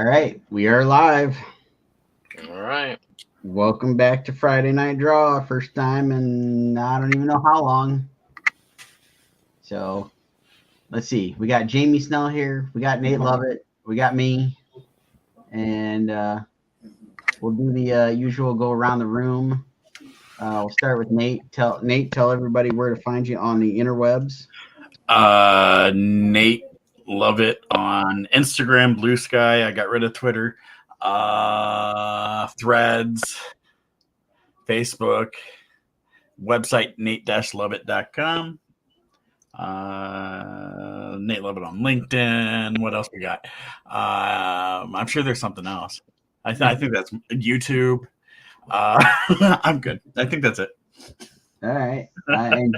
All right, we are live. All right. Welcome back to Friday Night Draw. First time in I don't even know how long. So let's see. We got Jamie Snell here. We got Nate Lovett. We got me. And we'll do the usual go around the room. We'll start with Nate. Tell everybody where to find you on the interwebs. Nate Lovett on Instagram, Blue Sky. I got rid of Twitter. Threads, Facebook, website nate-lovett.com. Nate Lovett on LinkedIn. What else we got? I'm sure there's something else. I think that's YouTube. I'm good. I think that's it. All right. And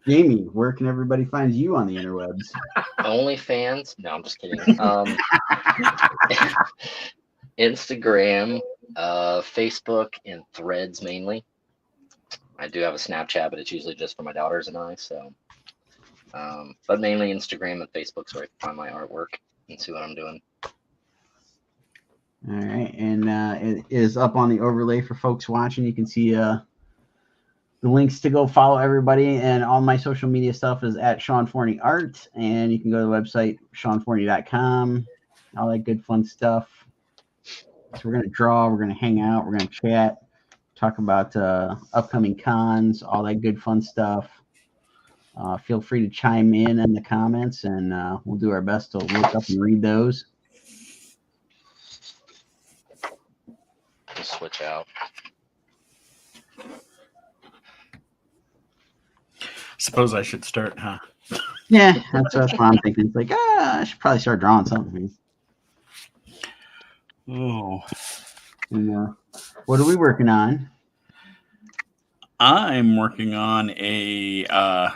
Jamie, where can everybody find you on the interwebs? OnlyFans? No, I'm just kidding. Instagram, Facebook, and Threads mainly. I do have a Snapchat, but it's usually just for my daughters and I. So, but mainly Instagram and Facebook, so I can find my artwork and see what I'm doing. All right, and it is up on the overlay for folks watching. You can see the links to go follow everybody, and all my social media stuff is at Sean Forney Art, and you can go to the website seanforney.com. All that good fun stuff. So we're gonna draw, we're gonna hang out, we're gonna chat, talk about upcoming cons, all that good fun stuff. Feel free to chime in the comments, and we'll do our best to look up and read those. Just switch out. Suppose I should start, huh? Yeah, that's what I'm thinking. It's like, I should probably start drawing something. Oh. And, what are we working on? I'm working on a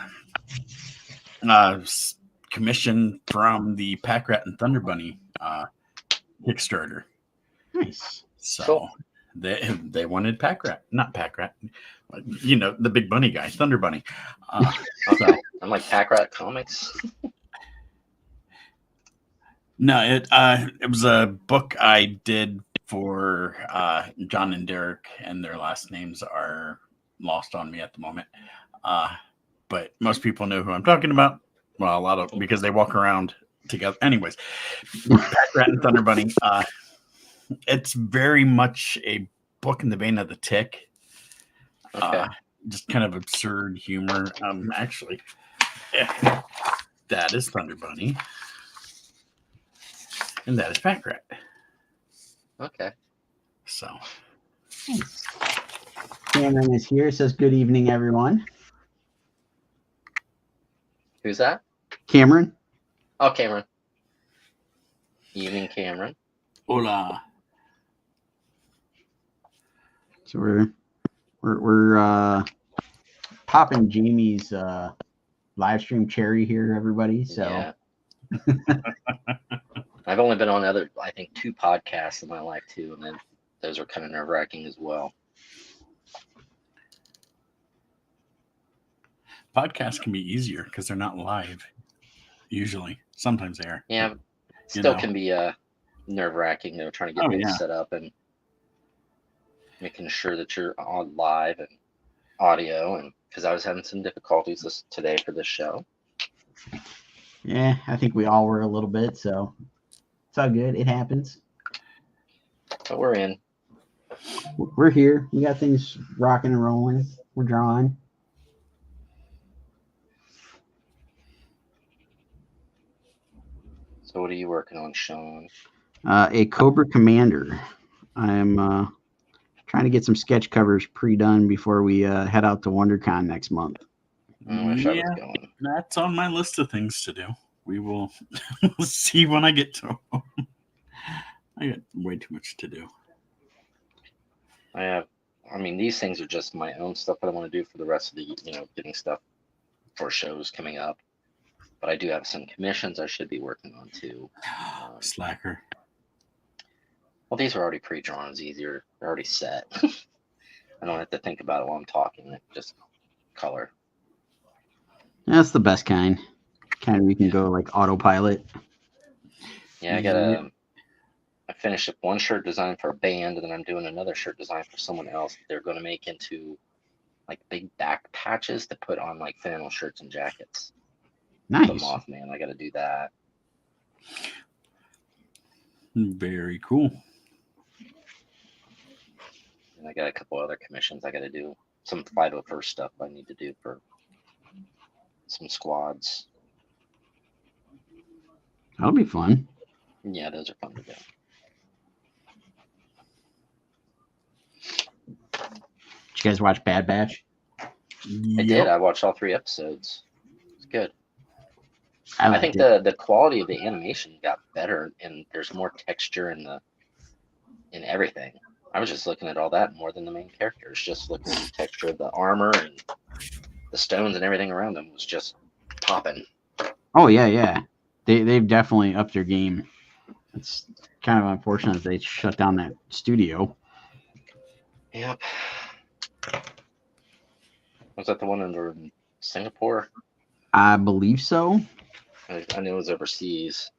commission from the Pack Rat and Thunder Bunny Kickstarter. Nice. So cool. They wanted not Pack Rat. You know, the big bunny guy, Thunder Bunny. Okay. I'm like Pack Rat Comics. No, it was a book I did for John and Derek, and their last names are lost on me at the moment. But most people know who I'm talking about. Well, a lot of because they walk around together. Anyways, Pack Rat and Thunder Bunny. It's very much a book in the vein of The Tick. Okay. Just kind of absurd humor. Actually, that is Thunder Bunny. And that is Pack Rat. Okay. So. Cameron is here. Says, good evening, everyone. Who's that? Cameron. Oh, Cameron. Evening, Cameron. Hola. So we're popping Jamie's live stream cherry here, everybody. So Yeah. I've only been on I think 2 podcasts in my life too, and then those are kind of nerve-wracking as well. Podcasts can be easier because they're not live. Usually, sometimes they are. Yeah, still can be nerve-wracking. They're trying to get things set up and making sure that you're on live and audio, and because I was having some difficulties today for this show. Yeah, I think we all were a little bit, so it's all good. It happens. But we're in. We're here. We got things rocking and rolling. We're drawing. So what are you working on, Sean? A Cobra Commander. I'm trying to get some sketch covers pre-done before we head out to WonderCon next month. I wish I was going. That's on my list of things to do. We will see when I get to them. I got way too much to do. These things are just my own stuff that I want to do for the rest of the, getting stuff for shows coming up. But I do have some commissions I should be working on too. Slacker. Well, these are already pre-drawn. It's easier. They're already set. I don't have to think about it while I'm talking. Just color. That's the best kind. Kind of you can go like autopilot. Yeah, I gotta I finished up one shirt design for a band, and then I'm doing another shirt design for someone else. They're going to make into like big back patches to put on like flannel shirts and jackets. Nice. The Mothman. I got to do that. Very cool. And I got a couple other commissions I got to do. Some 501st stuff I need to do for some squads. That'll be fun. Yeah, those are fun to do. Did you guys watch Bad Batch? I did. I watched all 3 episodes. It's good. I think the quality of the animation got better, and there's more texture in everything. I was just looking at all that more than the main characters. Just looking at the texture of the armor and the stones and everything around them was just popping. Oh yeah. They've definitely upped their game. It's kind of unfortunate that they shut down that studio. Yep. Was that the one in Singapore? I believe so. I knew it was overseas.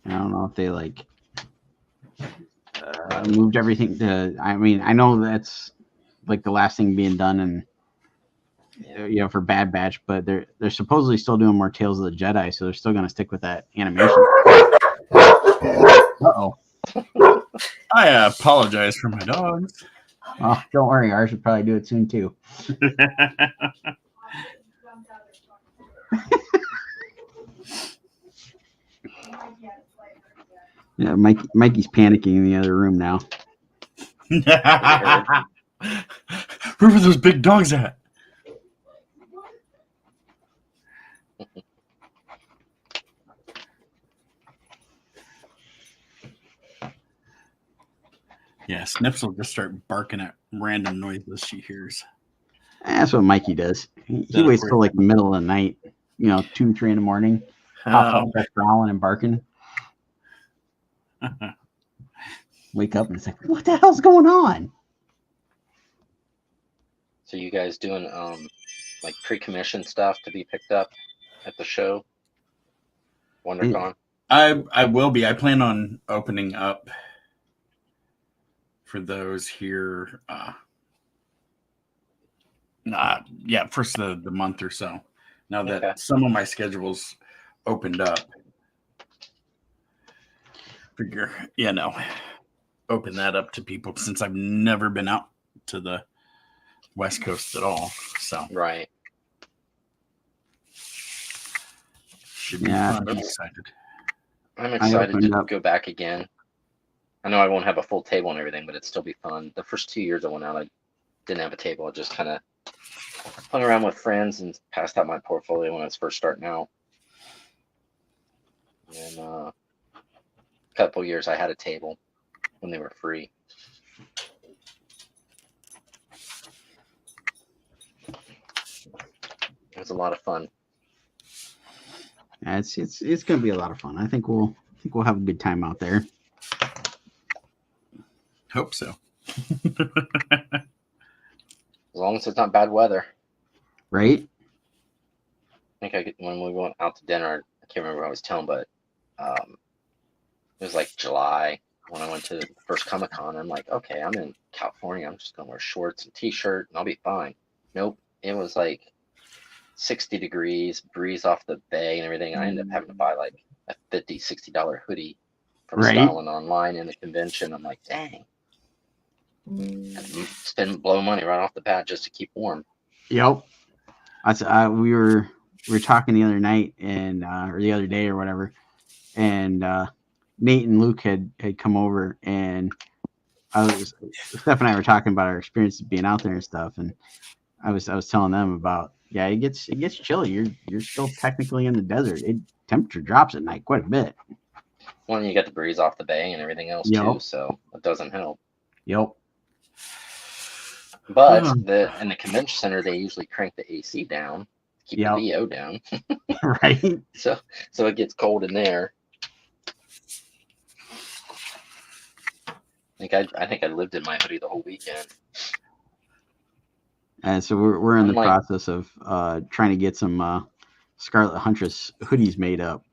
I don't know if they moved everything to. I mean, I know that's like the last thing being done, and for Bad Batch, but they're supposedly still doing more Tales of the Jedi, so they're still going to stick with that animation. Uh-oh. I apologize for my dogs. Oh, don't worry, ours should probably do it soon too. Yeah, Mikey's panicking in the other room now. Where were those big dogs at? Yeah, Snips will just start barking at random noises she hears. That's what Mikey does. He waits till like the middle of the night, 2, 3 in the morning. Pops up, starts growling and barking. Wake up and it's like, what the hell's going on? So you guys doing like pre-commission stuff to be picked up at the show? WonderCon? I will be. I plan on opening up for those here. First of the month or so. Now that some of my schedules opened up, figure, open that up to people since I've never been out to the West Coast at all. So right. Should be fun. I'm excited. I'm excited to go back again. I know I won't have a full table and everything, but it'd still be fun. The first 2 years I went out, I didn't have a table. I just kind of hung around with friends and passed out my portfolio when I was first starting out. And a couple years I had a table when they were free. It was a lot of fun. Yeah, it's gonna be a lot of fun. I think we'll have a good time out there. Hope so. As long as it's not bad weather. Right? I think when we went out to dinner, I can't remember what I was telling, but it was like July when I went to the first Comic-Con. I'm like, okay, I'm in California. I'm just going to wear shorts and t-shirt and I'll be fine. Nope. It was like 60 degrees, breeze off the bay and everything. I ended up having to buy like a $50, $60 hoodie from styling online in the convention. I'm like, dang. Blow money right off the bat just to keep warm. Yep. We were talking the other night and or the other day or whatever, and Nate and Luke had come over, and Steph and I were talking about our experiences being out there and stuff, and I was telling them about it gets chilly. You're still technically in the desert. Temperature drops at night quite a bit. Well, and you get the breeze off the bay and everything else too, so it doesn't help. Yep. But in the convention center, they usually crank the AC down, keep the VO down. Right. So it gets cold in there. I think I lived in my hoodie the whole weekend. And so we're in the process of trying to get some Scarlet Huntress hoodies made up.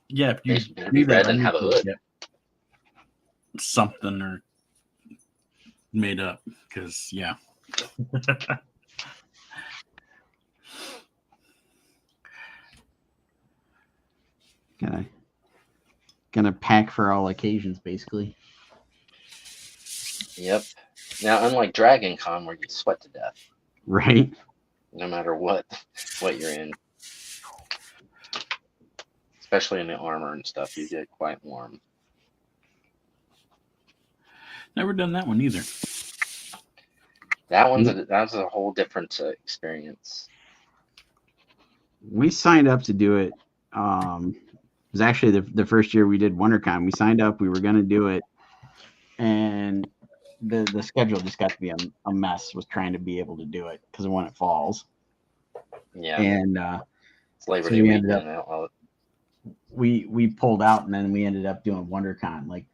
Yeah, if you should be red and have a hood. Something or made up, because yeah. Gonna pack for all occasions, basically. Yep. Now, unlike Dragon Con, where you sweat to death, right? No matter what you're in, especially in the armor and stuff, you get quite warm. Never done that one either. That was a whole different experience. We signed up to do it. It was actually the first year we did WonderCon. We signed up. We were going to do it, and the schedule just got to be a mess with trying to be able to do it because of when it falls. Yeah, and it's Labor Day weekend. We pulled out, and then we ended up doing WonderCon like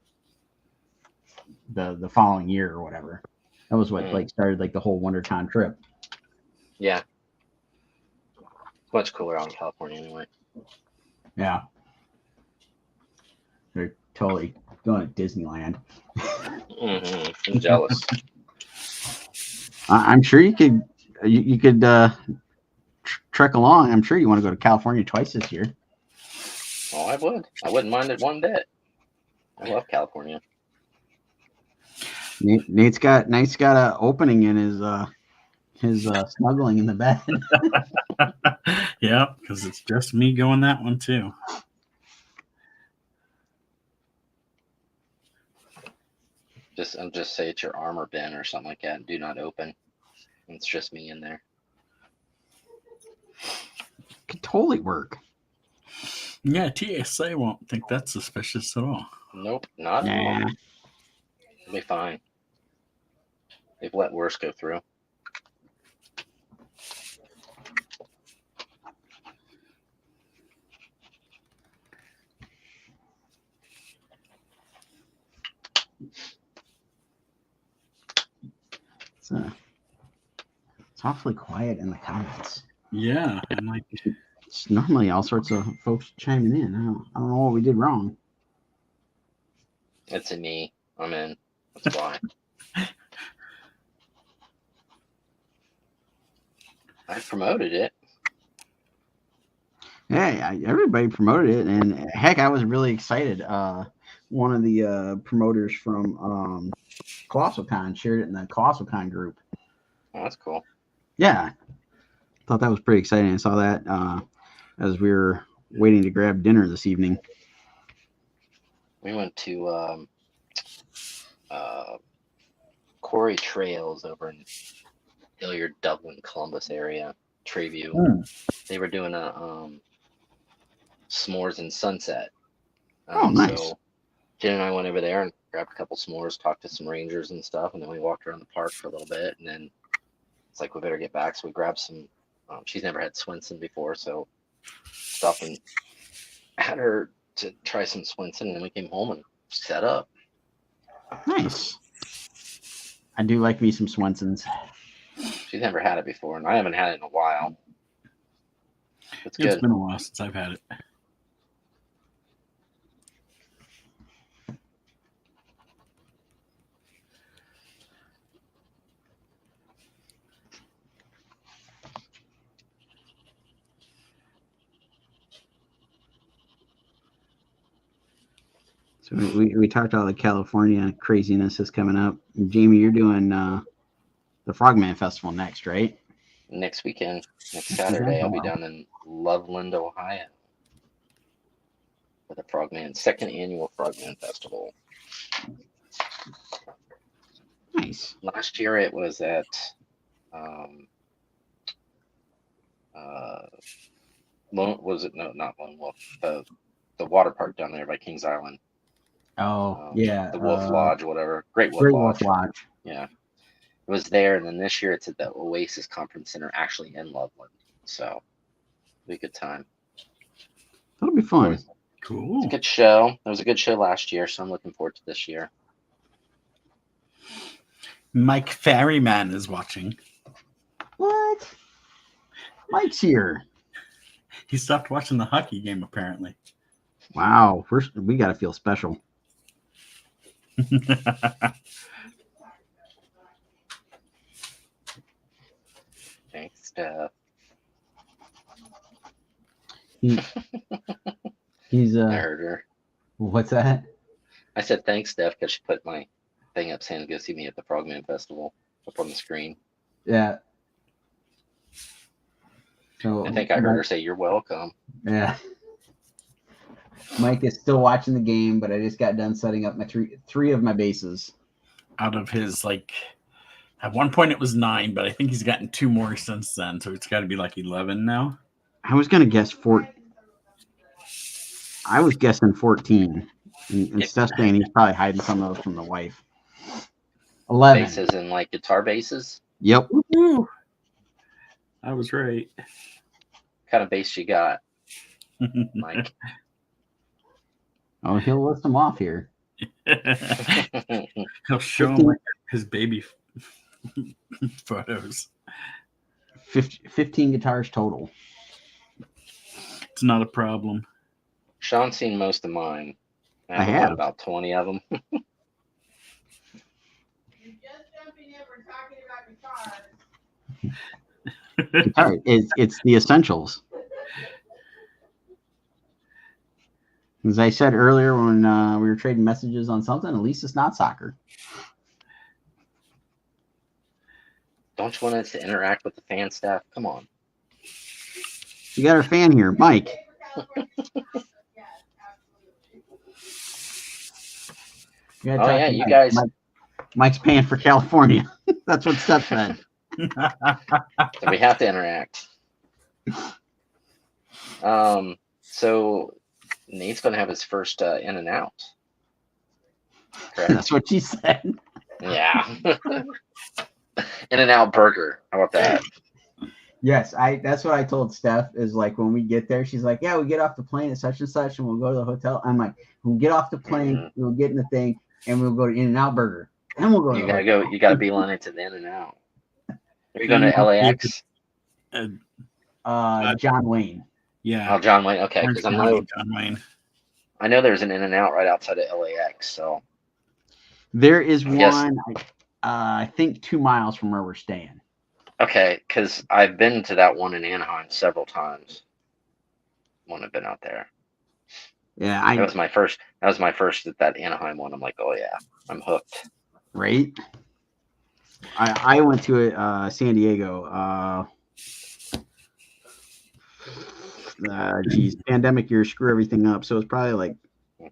the following year or whatever. That was what like started like the whole WonderCon trip. Yeah, much cooler out in California anyway. Yeah, they're totally going to Disneyland. I'm jealous. I'm sure you could trek along. I'm sure you want to go to California twice this year. Oh, I would. I wouldn't mind it one bit. I love California. Nate's got an opening in his snuggling in the bed. Yeah, because it's just me going that one too. Just say it's your armor bin or something like that, and do not open. It's just me in there. Could totally work. Yeah, TSA won't think that's suspicious at all. Nope, not at all. It'll be fine. They've let worse go through. It's awfully quiet in the comments. Yeah, and like it's normally all sorts of folks chiming in. I don't know what we did wrong. It's a me. I'm in. That's why. I promoted it. Yeah, everybody promoted it, and heck, I was really excited. One of the promoters from ColossalCon shared it in the ColossalCon group. Oh, that's cool. Yeah, thought that was pretty exciting. I saw that as we were waiting to grab dinner this evening. We went to Quarry Trails over in Hilliard, Dublin, Columbus area, Treeview. They were doing a s'mores and sunset. Oh, nice. So Jen and I went over there and grabbed a couple s'mores, talked to some rangers and stuff, and then we walked around the park for a little bit, and then it's like we better get back. So we grabbed some. She's never had Swenson before, so stopped and had her to try some Swenson, and then we came home and set up. Nice. I do like me some Swensons. She's never had it before, and I haven't had it in a while. It's good. It's been a while since I've had it. So we talked all the California craziness that's coming up. Jamie, you're doing the Frogman Festival next, right? Next weekend, next Saturday, I'll be down in Loveland, Ohio for the second annual Frogman Festival. Nice. Last year it was at not Lone Wolf, the water park down there by Kings Island. Oh, yeah. The Wolf Lodge or whatever. Great Wolf Lodge. Yeah. It was there, and then this year it's at the Oasis Conference Center, actually in Loveland. So it'll be a good time. That'll be fun. Cool. It's a good show. It was a good show last year, so I'm looking forward to this year. Mike Ferryman is watching. What? Mike's here. He stopped watching the hockey game, apparently. Wow. First, we got to feel special. Thanks, Steph. He's I heard her. What's that? I said thanks, Steph, because she put my thing up saying go see me at the Frogman Festival up on the screen. Yeah. So I think I heard her say you're welcome. Yeah. Mike is still watching the game, but I just got done setting up my three of my bases. Out of his, like, at one point it was 9, but I think he's gotten 2 more since then, so it's got to be like 11 now. I was gonna guess 4. I was guessing 14. And Steph's saying he's probably hiding some of those from the wife. 11 bases and like guitar bases. Yep. Woo-hoo. I was right. What kind of bass you got, Mike? Oh, he'll list them off here. He'll show him like his baby photos. 15 guitars total. It's not a problem. Sean's seen most of mine. I have about 20 of them. You're just jumping in. We're talking about guitars. Guitar, it's the essentials. As I said earlier when we were trading messages on something, at least it's not soccer. Don't you want us to interact with the fan staff? Come on. You got our fan here, Mike. You guys. Mike's paying for California. That's what Steph said. So we have to interact. So Nate's going to have his first in and out. Correct? That's what she said. Yeah. In and out burger. How about that? Yes, that's what I told Steph is like when we get there, she's like, yeah, we get off the plane at such and such and we'll go to the hotel. I'm like, we'll get off the plane, we'll get in the thing, and we'll go to In and Out Burger. Then we'll go. You gotta beeline it to the In and Out. Are you going to LAX? John Wayne. Yeah. Oh, John Wayne. Okay, because John Wayne. I know there's an In and Out right outside of LAX. So there is one. I think 2 miles from where we're staying. Okay, because I've been to that one in Anaheim several times when I've been out there. Yeah, that was my first at that Anaheim one. I'm like, oh yeah, I'm hooked. Right. I went to it San Diego. Geez, pandemic year screw everything up. So it's probably like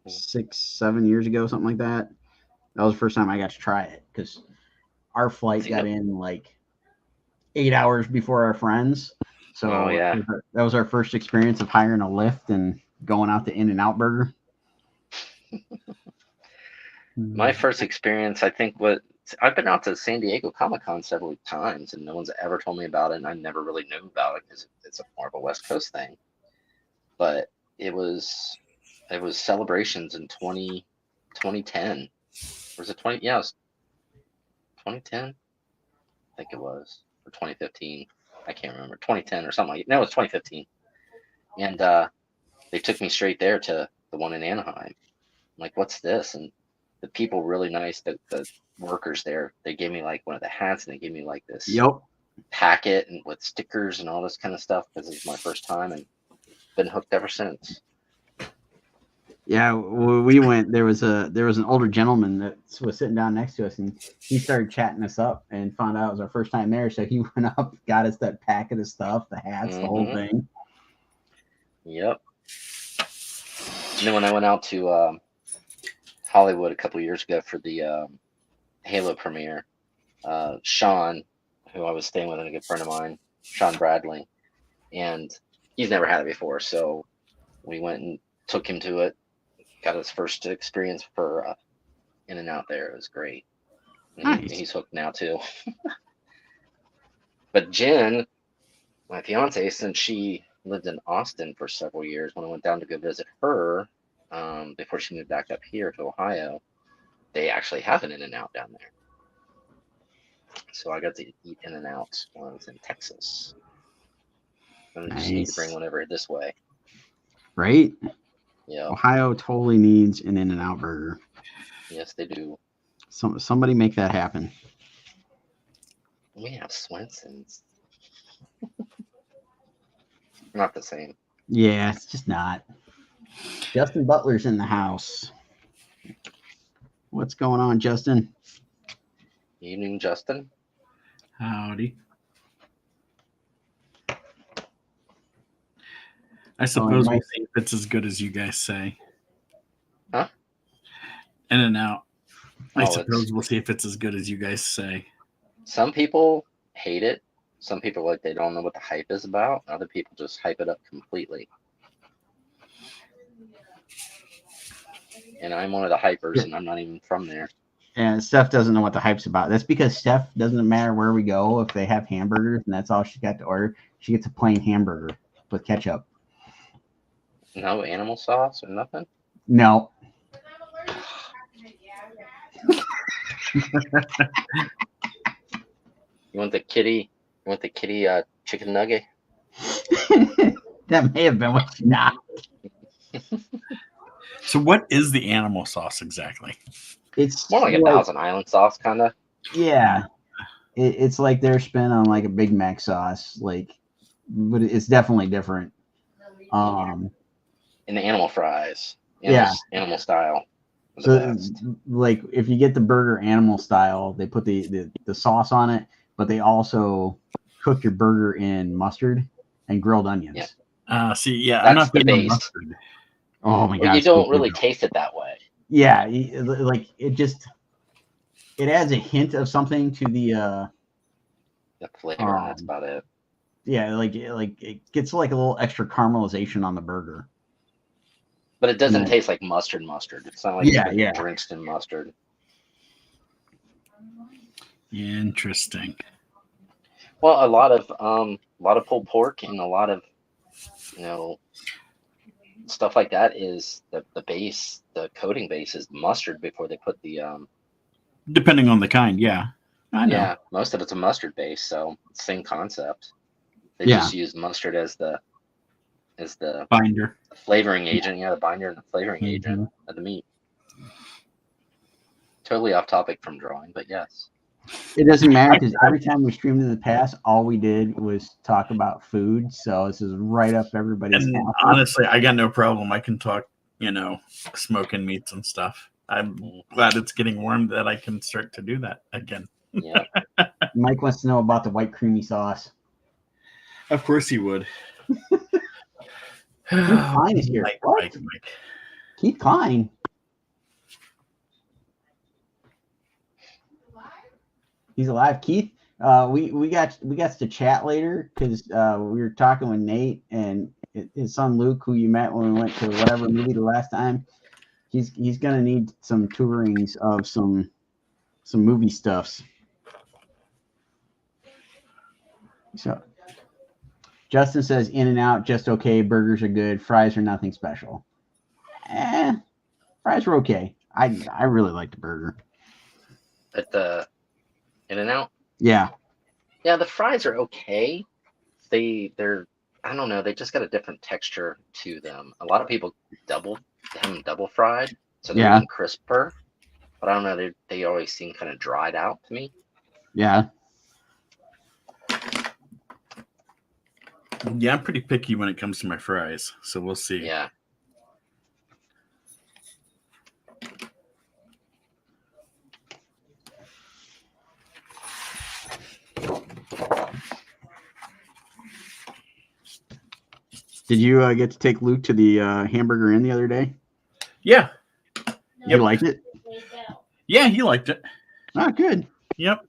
6-7 years ago, something like that. That was the first time I got to try it because our flight got in like 8 hours before our friends. So that was our first experience of hiring a Lyft and going out to In and Out Burger. My first experience, I think, I've been out to San Diego Comic-Con several times, and no one's ever told me about it, and I never really knew about it because it's more of a West Coast thing. But it was celebrations in 2010. Was it 20? Yeah, it was 2010. I think it was, or 2015. I can't remember. 2010 or something like that. No, it was 2015. And they took me straight there to the one in Anaheim. I'm like, what's this? And the people really nice. The workers there, they gave me like one of the hats, and they gave me like this packet and with stickers and all this kind of stuff because it was my first time, and been hooked ever since. Yeah, we went. There was an older gentleman that was sitting down next to us, and he started chatting us up and found out it was our first time there. So he went up, got us that packet of stuff, the hats, the whole thing. Yep. And then when I went out to Hollywood a couple of years ago for the Halo premiere, Sean, who I was staying with, and a good friend of mine, Sean Bradley, and he's never had it before, so we went and took him to it. Got his first experience for In and Out there. It was great. Nice. He's hooked now too. But Jen, my fiance, since she lived in Austin for several years, when I went down to go visit her before she moved back up here to Ohio, they actually have an In and Out down there. So I got to eat In and Out when I was in Texas. And we just need to bring one over this way. Right? Yeah. Ohio totally needs an In-N-Out burger. Yes, they do. Somebody make that happen. We have Swenson's. Not the same. Yeah, it's just not. Justin Butler's in the house. What's going on, Justin? Evening, Justin. Howdy. I suppose we'll see if it's as good as you guys say. Huh? In-N-Out. I suppose we'll see if it's as good as you guys say. Some people hate it. Some people like they don't know what the hype is about. Other people just hype it up completely. And I'm one of the hypers, and I'm not even from there. And Steph doesn't know what the hype's about. That's because Steph doesn't matter where we go. If they have hamburgers and that's all she got to order, she gets a plain hamburger with ketchup. No animal sauce or nothing? No. You want the kitty chicken nugget? That may have been what she not. So what is the animal sauce exactly? It's more like a Thousand Island sauce, kind of. Yeah. It's like their spin on like a Big Mac sauce, but it's definitely different. In the animal fries. Animal style. So, like, if you get the burger animal style, they put the sauce on it, but they also cook your burger in mustard and grilled onions. Yeah. I'm not the big on base. mustard. Oh my god! You don't really taste it that way. Yeah, like it adds a hint of something to the flavor, and that's about it. Yeah, like it gets like a little extra caramelization on the burger. But it doesn't taste like mustard. It's not like it's drenched in mustard. Interesting. Well, a lot of pulled pork and a lot of stuff like that is the base, the coating base is mustard before they put the depending on the kind, yeah. I know. Yeah, most of it's a mustard base, so same concept. They just use mustard as the binder, flavoring agent. Yeah, the binder and the flavoring agent of the meat. Totally off topic from drawing, but yes. It doesn't matter because every time we streamed in the past, all we did was talk about food. So this is right up everybody's. And honestly, I got no problem. I can talk, smoking meats and stuff. I'm glad it's getting warm that I can start to do that again. Yeah. Mike wants to know about the white creamy sauce. Of course he would. Keith Klein is here. Mike. Keith Klein. He's alive. Keith, we got to chat later because we were talking with Nate and his son Luke, who you met when we went to whatever movie the last time. He's gonna need some tourings of some movie stuffs. So Justin says In-N-Out just okay. Burgers are good. Fries are nothing special. Fries were okay. I really like the burger. At the In-N-Out? Yeah. Yeah, the fries are okay. They're I don't know, they just got a different texture to them. A lot of people have them double fried, so they're even crisper. But I don't know, they always seem kind of dried out to me. Yeah. Yeah, I'm pretty picky when it comes to my fries, so we'll see. Yeah. Did you get to take Luke to the Hamburger Inn the other day? Yeah. You liked it? Yeah, he liked it. Ah, good. Yep.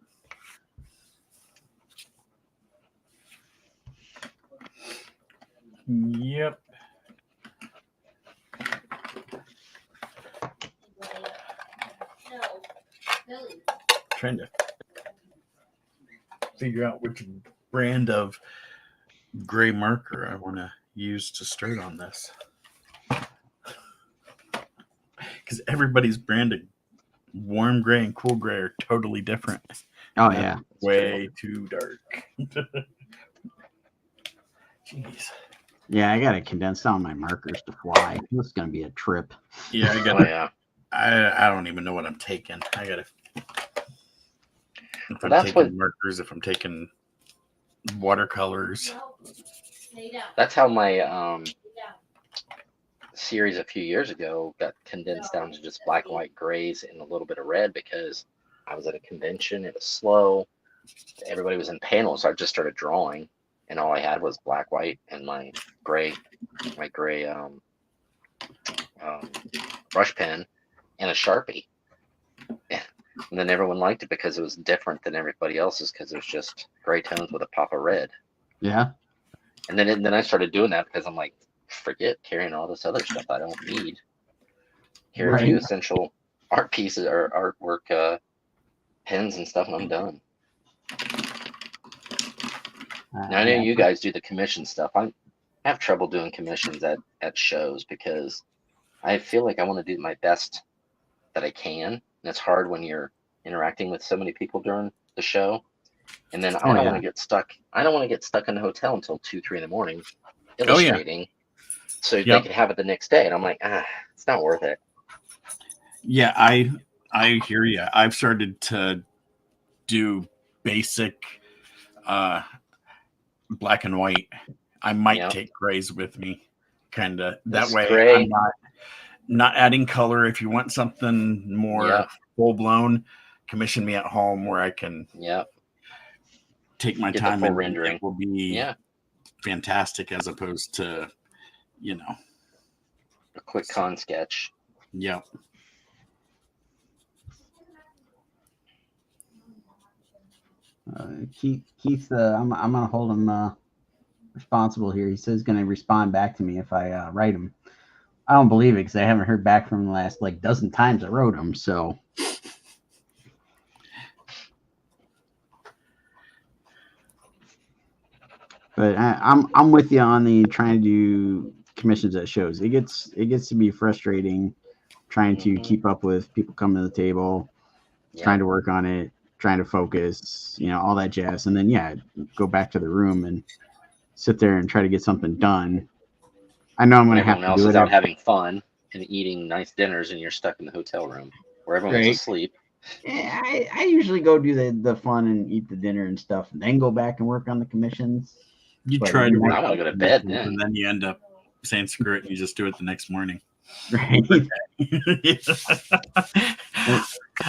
Yep. Trying to figure out which brand of gray marker I want to use to start on this. Because everybody's brand of warm gray and cool gray are totally different. Oh, yeah. Way too dark. Jeez. Yeah, I gotta condense down my markers to fly. This is gonna be a trip. Yeah, I Oh, got. yeah. I don't even know what I'm taking. I gotta. If I'm that's taking what- markers, if I'm taking watercolors. That's how my series a few years ago got condensed down to just black, white, grays, and a little bit of red because I was at a convention. It was slow. Everybody was in panels, so I just started drawing, and all I had was black, white, and my gray brush pen and a Sharpie. And then everyone liked it because it was different than everybody else's because it was just gray tones with a pop of red. Yeah. And then I started doing that because I'm like, forget carrying all this other stuff I don't need. Carry a few essential art pieces or artwork pens and stuff, and I'm done. Now, I know you guys do the commission stuff. I have trouble doing commissions at shows because I feel like I want to do my best that I can. And it's hard when you're interacting with so many people during the show. And then I don't want to get stuck. I don't want to get stuck in the hotel until 2, 3 in the morning illustrating. So they can have it the next day. And I'm like, it's not worth it. Yeah, I hear you. I've started to do basic black and white. I might take grays with me, kind of. That way I'm not adding color. If you want something more full blown, commission me at home where I can take my time and rendering. It will be fantastic as opposed to, a quick con sketch. Yep. Keith, I'm gonna hold him responsible here. He says he's gonna respond back to me if I write him. I don't believe it because I haven't heard back from him the last dozen times I wrote him. So, but I'm with you on the trying to do commissions at shows. It gets to be frustrating trying to keep up with people coming to the table, trying to work on it, trying to focus, all that jazz, and then go back to the room and sit there and try to get something done. I know I'm going to have to do it. Everyone else is out having fun and eating nice dinners, and you're stuck in the hotel room where everyone's asleep. Yeah, I usually go do the fun and eat the dinner and stuff, and then go back and work on the commissions. You try to work. I want to go to bed then. And then you end up saying screw it, and you just do it the next morning. Right.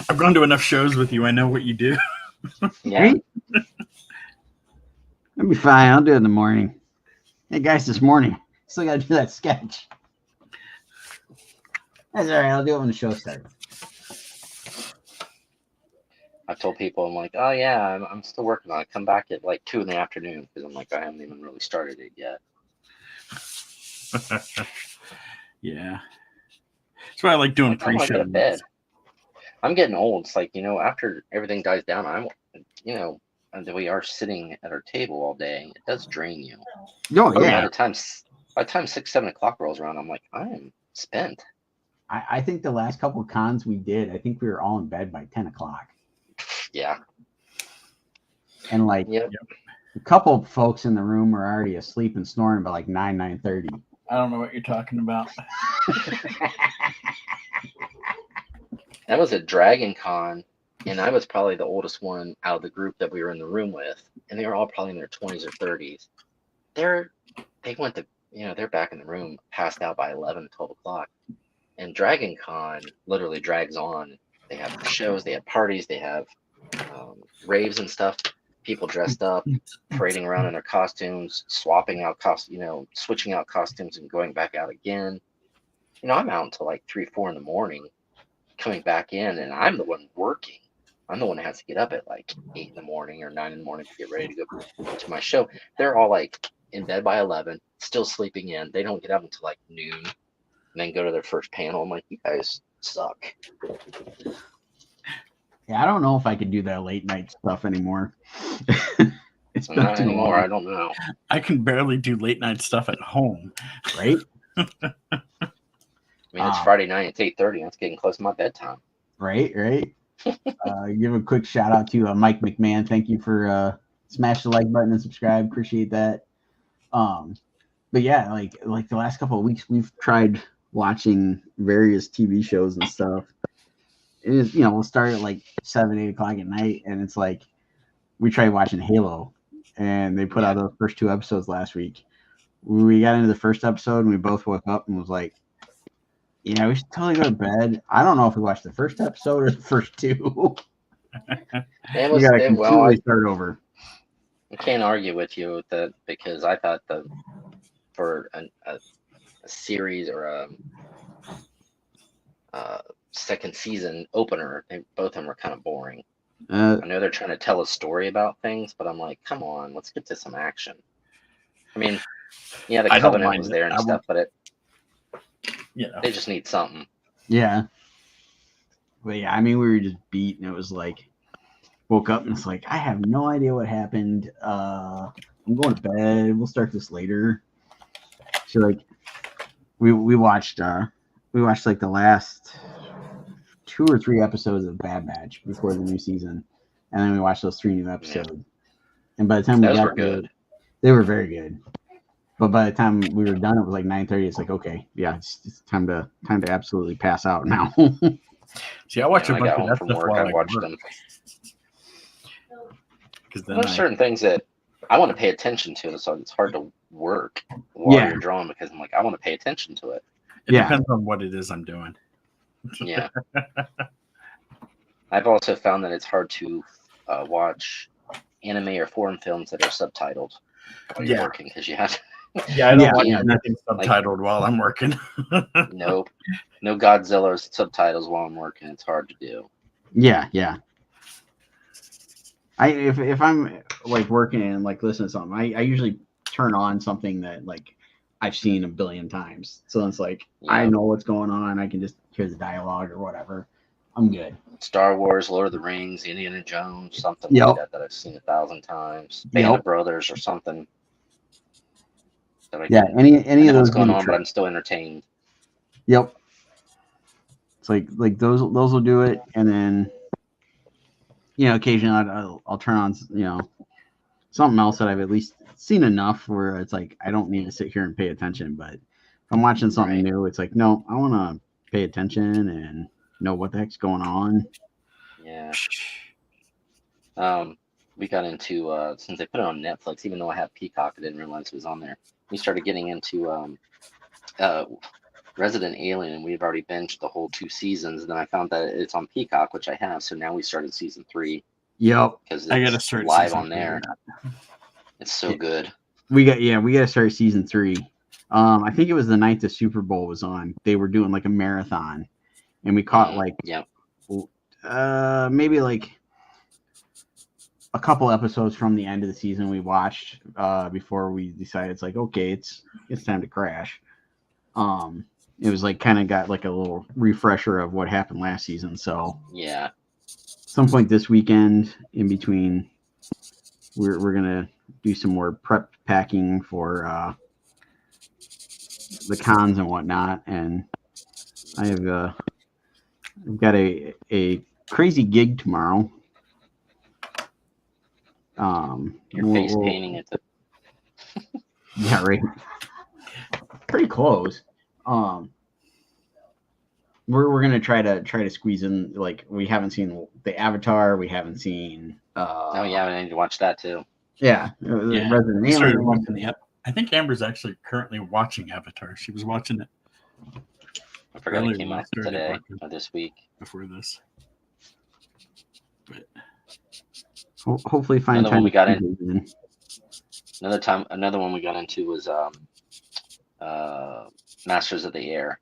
I've gone to enough shows with you. I know what you do. Yeah. That'll be fine. I'll do it in the morning. Hey guys, this morning still got to do that sketch. That's all right. I'll do it when the show starts. I told people, I'm like, oh yeah, I'm still working on it. Come back at 2 in the afternoon because I'm like, I haven't even really started it yet. Yeah. That's why I like doing pre-show. I'm getting old. It's like, after everything dies down, and we are sitting at our table all day. It does drain you. No, yeah. By the time 6, 7 o'clock rolls around, I'm like, I am spent. I think the last couple of cons we did, I think we were all in bed by 10 o'clock. Yeah. And a couple of folks in the room were already asleep and snoring by 9:30. I don't know what you're talking about. That was at Dragon Con, and I was probably the oldest one out of the group that we were in the room with, and they were all probably in their 20s or 30s. They went to, they're back in the room, passed out by 11, 12 o'clock. And Dragon Con literally drags on. They have shows, they have parties, they have raves and stuff. People dressed up, parading around in their costumes, swapping out switching out costumes and going back out again. I'm out until 3, 4 in the morning, coming back in, and I'm the one working. I'm the one that has to get up at 8 in the morning or 9 in the morning to get ready to go to my show. They're all in bed by 11, still sleeping in. They don't get up until noon and then go to their first panel. I'm like, you guys suck. Yeah, I don't know if I could do that late night stuff anymore. It's not anymore. I don't know. I can barely do late night stuff at home. Right? It's Friday night. It's 8:30. It's getting close to my bedtime. Right. Give a quick shout out to Mike McMahon. Thank you for smash the like button and subscribe. Appreciate that. But yeah, like the last couple of weeks, we've tried watching various TV shows and stuff. It is, we'll start at like 7, 8 o'clock at night, and it's like we tried watching Halo, and they put out those first 2 episodes last week. We got into the first episode, and we both woke up and was like, "Yeah, we should totally go to bed." I don't know if we watched the first episode or the first 2. We gotta completely start over. I can't argue with you with that because I thought for a series or a second season opener, both of them were kind of boring. I know they're trying to tell a story about things, but I'm like, come on, let's get to some action. I mean, yeah, the Covenant was there and stuff, but they just need something. Yeah. But yeah, I mean, we were just beat, and it was like, woke up and it's like, I have no idea what happened. I'm going to bed. We'll start this later. So like, we watched like the last 2 or 3 episodes of Bad Batch before the new season, and then we watched those 3 new episodes. Yeah. And by the time those were good, they were very good. But by the time we were done, it was like 9:30. It's like, okay, yeah, it's time to absolutely pass out now. See, I watched a bunch of that from stuff work. while I watched them. Because there's certain things that I want to pay attention to, so it's hard to work while you're drawing because I'm like, I want to pay attention to it. It depends on what it is I'm doing. Yeah. I've also found that it's hard to watch anime or foreign films that are subtitled while you're working because you have to. Yeah, I don't watch nothing subtitled while I'm working. No Godzilla subtitles while I'm working. It's hard to do. Yeah. If I'm like working and like listening to something, I usually turn on something that like I've seen a billion times. So it's like I know what's going on. I can just hear the dialogue or whatever. I'm good. Star Wars, Lord of the Rings, Indiana Jones, something like that I've seen 1,000 times. Band of Brothers or something. Any of those going on, but I'm still entertained. Yep. It's like those will do it, and then occasionally I'll turn on something else that I've at least seen enough where it's like I don't need to sit here and pay attention. But if I'm watching something new, it's like no, I want to pay attention and know what the heck's going on. Yeah. We got into since they put it on Netflix, even though I have Peacock, I didn't realize it was on there. We started getting into Resident Alien, and we've already binged the whole 2 seasons. And then I found that it's on Peacock, which I have. So now we started season 3. Yep, because I gotta start live on there. It's so good. We gotta start season 3. I think it was the night the Super Bowl was on. They were doing like a marathon, and we caught maybe like a couple episodes from the end of the season we watched before we decided it's like, okay, it's time to crash. It was like kind of got like a little refresher of what happened last season. So some point this weekend in between, we're gonna do some more prep packing for the cons and whatnot. And I have I've got a crazy gig tomorrow. Your face painting at the yeah, right. Pretty close. We're gonna try to squeeze in, like, we haven't seen the Avatar, we haven't seen I need to watch that too. Resident Alien. I think Amber's actually currently watching Avatar. She was watching it. I forgot it came out today or this week before this. But hopefully find another time one we got in. Another one we got into was Masters of the Air.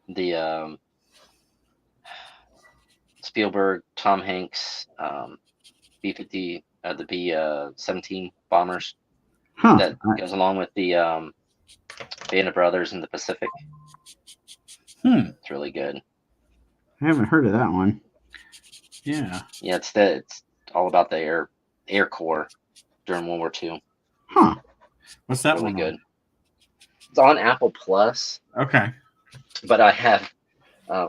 The Spielberg, Tom Hanks, B-50, the B-17 bombers that goes along with the Band of Brothers in the Pacific. It's really good. I haven't heard of that one. Yeah, it's all about the Air Corps during World War II. What's that really one? Good. It's on Apple Plus. Okay. But I have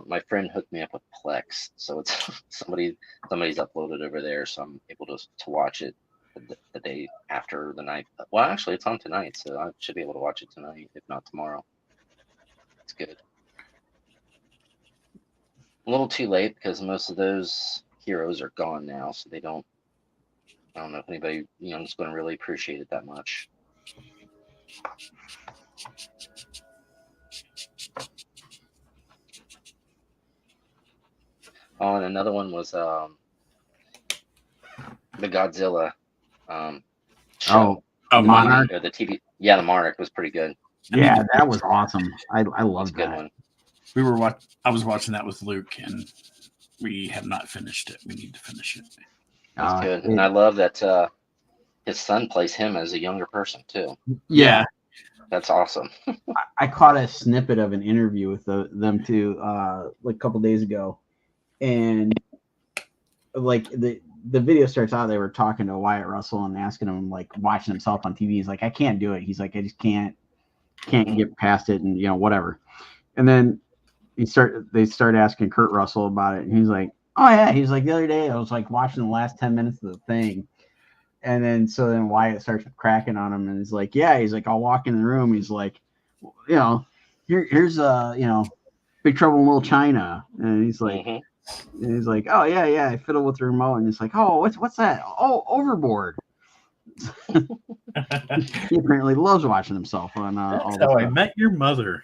my friend hooked me up with Plex, so it's somebody's uploaded over there, so I'm able to watch it the day after the night. Well, actually, it's on tonight, so I should be able to watch it tonight, if not tomorrow. It's good. A little too late because most of those heroes are gone now, so they don't. I don't know if anybody young is going to really appreciate it that much. Oh, and another one was the Godzilla show. Monarch. Or the TV. Yeah, the Monarch was pretty good. Yeah, that was awesome. I loved That's a good that. one. I was watching that with Luke, and we have not finished it. We need to finish it. That's good. And I love that his son plays him as a younger person too. Yeah. That's awesome. I caught a snippet of an interview with them two like a couple days ago, and like the video starts out, they were talking to Wyatt Russell and asking him, like, watching himself on TV. He's like, I can't do it. He's like, I just can't get past it, and whatever. And then they start asking Kurt Russell about it, and he's like, oh yeah. He's like, the other day I was like watching the last 10 minutes of the thing. And then Wyatt starts cracking on him, and he's like, yeah. He's like, I'll walk in the room. He's like, here's Big Trouble in Little China. And he's like, oh yeah, I fiddle with the remote. And it's like, oh, what's that? Oh, Overboard. He apparently loves watching himself on That's how I met your mother.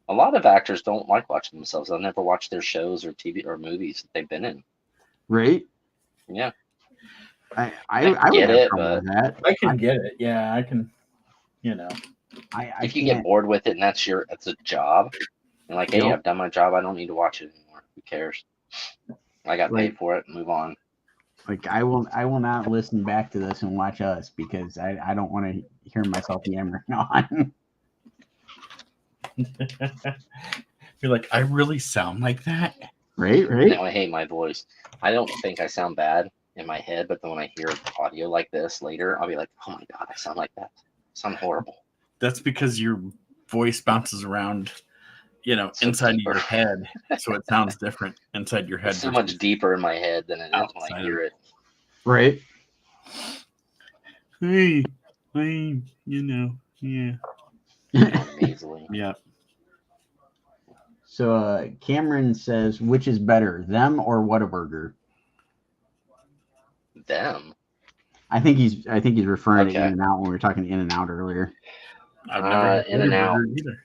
A lot of actors don't like watching themselves. They'll never watch their shows or TV or movies that they've been in. Right? Yeah. I get would it, but that. I can get it. Yeah, I can. If you get bored with it and it's a job, and like, hey, I've done my job. I don't need to watch it anymore. Who cares? I got paid for it. Move on. Like I will not listen back to this and watch us because I don't want to hear myself yammering on. You're like, I really sound like that? Right? No, I hate my voice. I don't think I sound bad in my head, but then when I hear audio like this later, I'll be like, oh my God, I sound like that. I sound horrible. That's because your voice bounces around, inside of your head. So it sounds different inside your head. It's so much deeper in my head than it is when I hear it. Right. Hey, yeah. Easily. Yeah. So Cameron says, which is better, them or Whataburger? Them. I think he's referring to In-N-Out when we were talking In-N-Out earlier. I've never had In-N-Out either.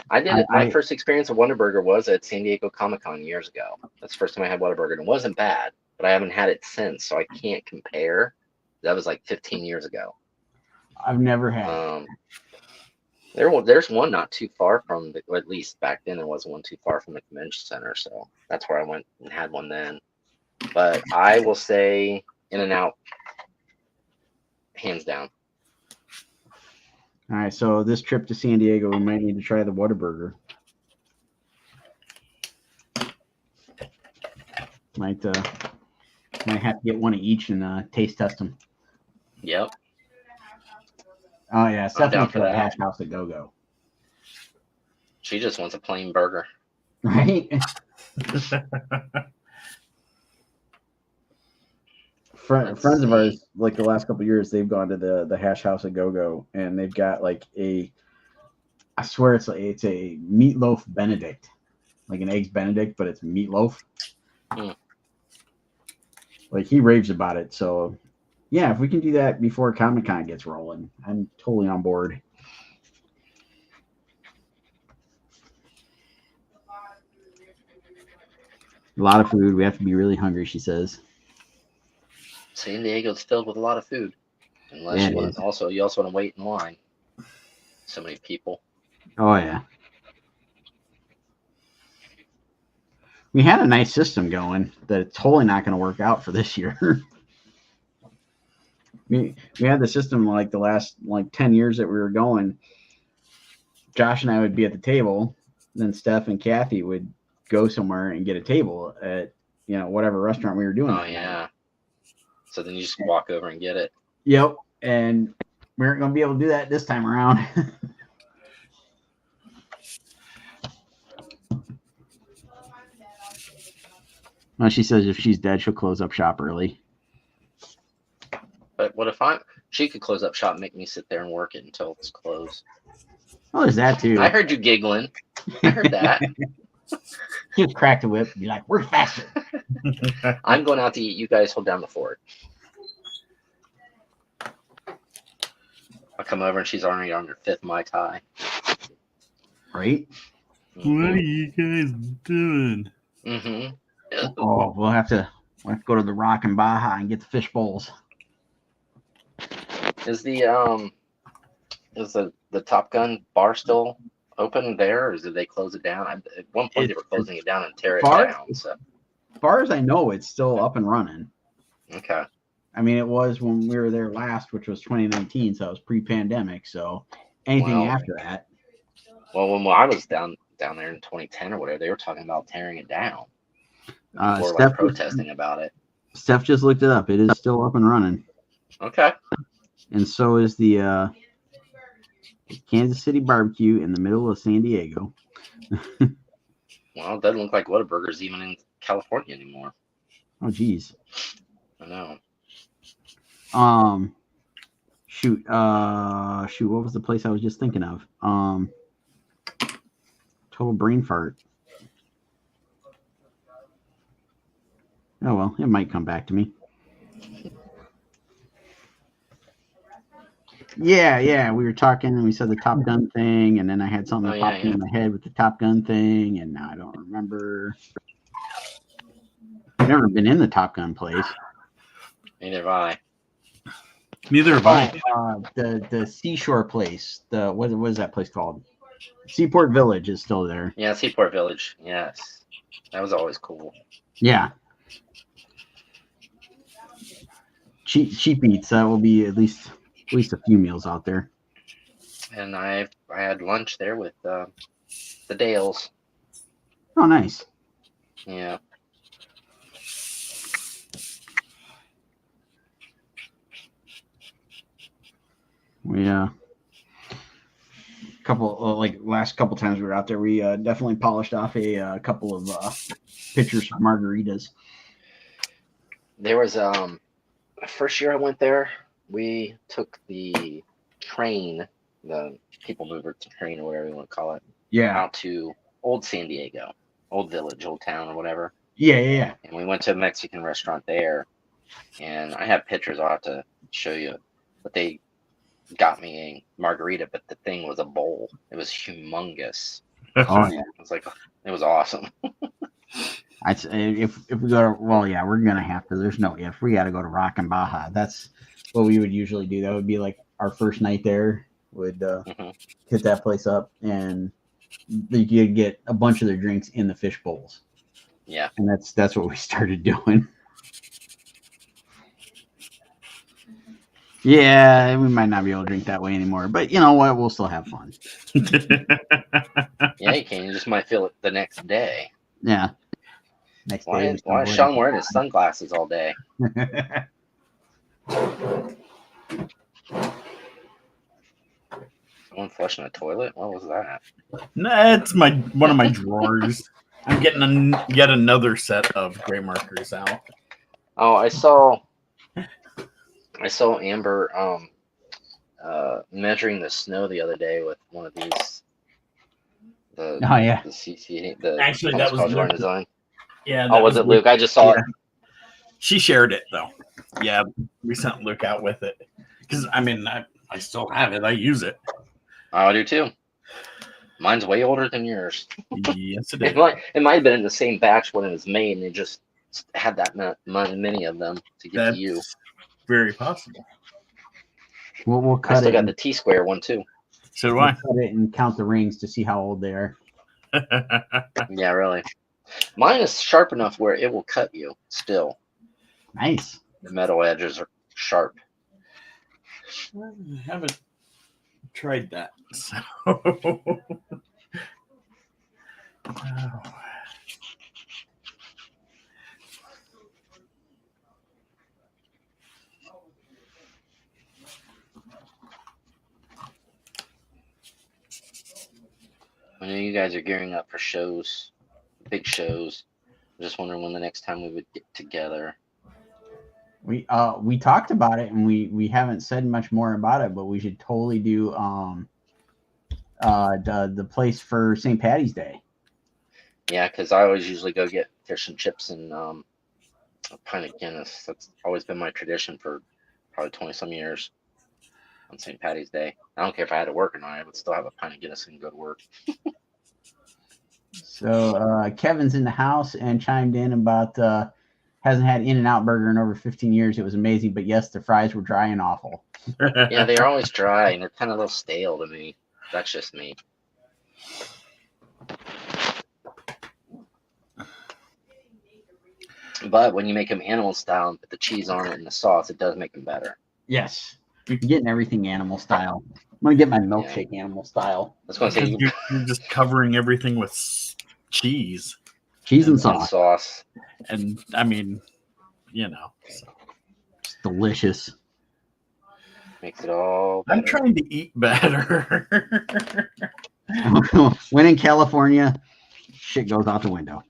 I did it. My first experience of Whataburger was at San Diego Comic-Con years ago. That's the first time I had Whataburger, and it wasn't bad, but I haven't had it since, so I can't compare. That was like 15 years ago. I've never had. There's one not too far from or at least back then there was one too far from the convention center, so that's where I went and had one then. But I will say In-N-Out, hands down. All right, so this trip to San Diego, we might need to try the Whataburger. Might have to get one of each and taste test them. Yep. Oh yeah, Stephanie for the Hash House at Go-Go. She just wants a plain burger. Right? Friends of ours, like the last couple of years, they've gone to the Hash House at Go-Go, and they've got like I swear it's a meatloaf Benedict, like an eggs Benedict, but it's meatloaf. Like he raves about it. So yeah, if we can do that before Comic-Con gets rolling, I'm totally on board. A lot of food. We have to be really hungry, she says. San Diego's filled with a lot of food. Unless you also want to wait in line. So many people. Oh yeah. We had a nice system going that it's totally not going to work out for this year. We had the system like the last 10 years that we were going. Josh and I would be at the table, then Steph and Kathy would go somewhere and get a table at whatever restaurant we were doing. Oh yeah. So then you just walk over and get it. Yep. And we aren't going to be able to do that this time around. Well, she says if she's dead, she'll close up shop early. What if she could close up shop and make me sit there and work it until it's closed. Oh, there's that too. I heard you giggling. I heard that. Just crack the whip and be like, "Work faster." I'm going out to eat. You guys hold down the fort. I'll come over and she's already on her 5th Mai Tai. Right? What are you guys doing? Mm-hmm. Oh, we'll have to go to the Rock and Baja and get the fish bowls. Is the Top Gun bar still open there, or did they close it down? At one point, they were closing it down and tear it down. So, as far as I know, it's still up and running. Okay. I mean, it was when we were there last, which was 2019, so it was pre-pandemic. So anything after that. Well, when I was down there in 2010 or whatever, they were talking about tearing it down. Or like protesting about it. Steph just looked it up. It is still up and running. Okay. And so is the Kansas City barbecue in the middle of San Diego. Well, it doesn't look like Whataburger's even in California anymore. Oh, geez. I know. Shoot, what was the place I was just thinking of? Total brain fart. Oh, well, it might come back to me. Yeah, we were talking and we said the Top Gun thing, and then I had something that popped in my head with the Top Gun thing, and now I don't remember. I've never been in the Top Gun place. Neither have I. Neither have I. The seashore place. What is that place called? Seaport Village is still there. Yeah, Seaport Village. Yes, that was always cool. Yeah. Cheap eats. That will be at least a few meals out there. And I had lunch there with the Dales. Oh, nice. Yeah. We last couple times we were out there, we definitely polished off a couple of pitchers of margaritas. There was first year I went there, we took the train, the people mover train or whatever you want to call it, out to old San Diego, old village, old town or whatever. Yeah. And we went to a Mexican restaurant there, and I have pictures. I'll have to show you, but they got me a margarita, but the thing was a bowl. It was humongous. Oh yeah, it was awesome. If we go to, we're gonna have to. There's no if. We got to go to Rock and Baja. That's what we would usually do. That would be like our first night there. Would hit that place up, and you could get a bunch of their drinks in the fish bowls. Yeah, and that's what we started doing. Yeah, we might not be able to drink that way anymore, but you know what? We'll still have fun. Yeah, you can. You just might feel it the next day. Yeah. Why is Sean wearing his sunglasses all day? Someone flushing a toilet? What was that? Nah, it's one of my drawers. I'm getting yet another set of gray markers out. Oh, I saw Amber measuring the snow the other day with one of these. The CC. Actually, that was Luke. Design. Yeah. Oh, was it Luke? I just saw it. She shared it though. Yeah, we sent Luke out with it because I still have it. I use it. I do too. Mine's way older than yours. Yes, it is. It might have been in the same batch when it was made, and they just had that many of them to give to you. Very possible. We'll cut it. I still got the T-square one too. So do I. Cut it and count the rings to see how old they are. Yeah, really. Mine is sharp enough where it will cut you still. Nice. The metal edges are sharp. I haven't tried that. So. I know you guys are gearing up for shows, big shows. I'm just wondering when the next time we would get together. We talked about it, and we haven't said much more about it, but we should totally do the place for St. Patty's Day. Yeah, because I always usually go get fish and chips and a pint of Guinness. That's always been my tradition for probably 20 some years on St. Patty's Day. I don't care if I had to work or not. I would still have a pint of Guinness and go to work. So Kevin's in the house and chimed in about hasn't had In-N-Out Burger in over 15 years. It was amazing, but yes, the fries were dry and awful. Yeah, they're always dry and they're kind of a little stale to me. That's just me. But when you make them animal style and put the cheese on it and the sauce, it does make them better. Yes, you're getting everything animal style. I'm gonna get my milkshake animal style. I was going to say you're just covering everything with cheese and sauce. And I mean, you know, it's delicious. Makes it all better. I'm trying to eat better. When in California, shit goes out the window.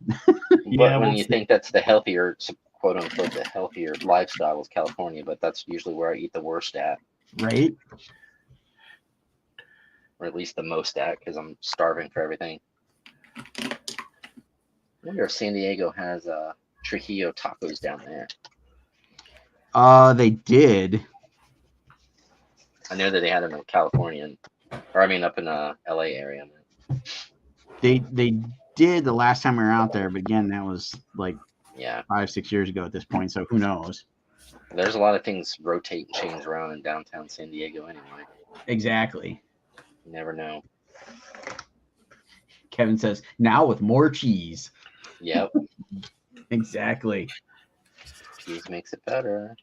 But when you think that's the healthier, quote unquote, the healthier lifestyle is California, but that's usually where I eat the worst at. Right. Or at least the most at, because I'm starving for everything. I wonder if San Diego has Trujillo tacos down there. They did. I know that they had them in California, or I mean up in the LA area. They did the last time we were out there, but again, that was like 5-6 years ago at this point, so who knows? There's a lot of things rotate and change around in downtown San Diego anyway. Exactly. You never know. Kevin says, now with more cheese. Yep. Exactly. Cheese makes it better.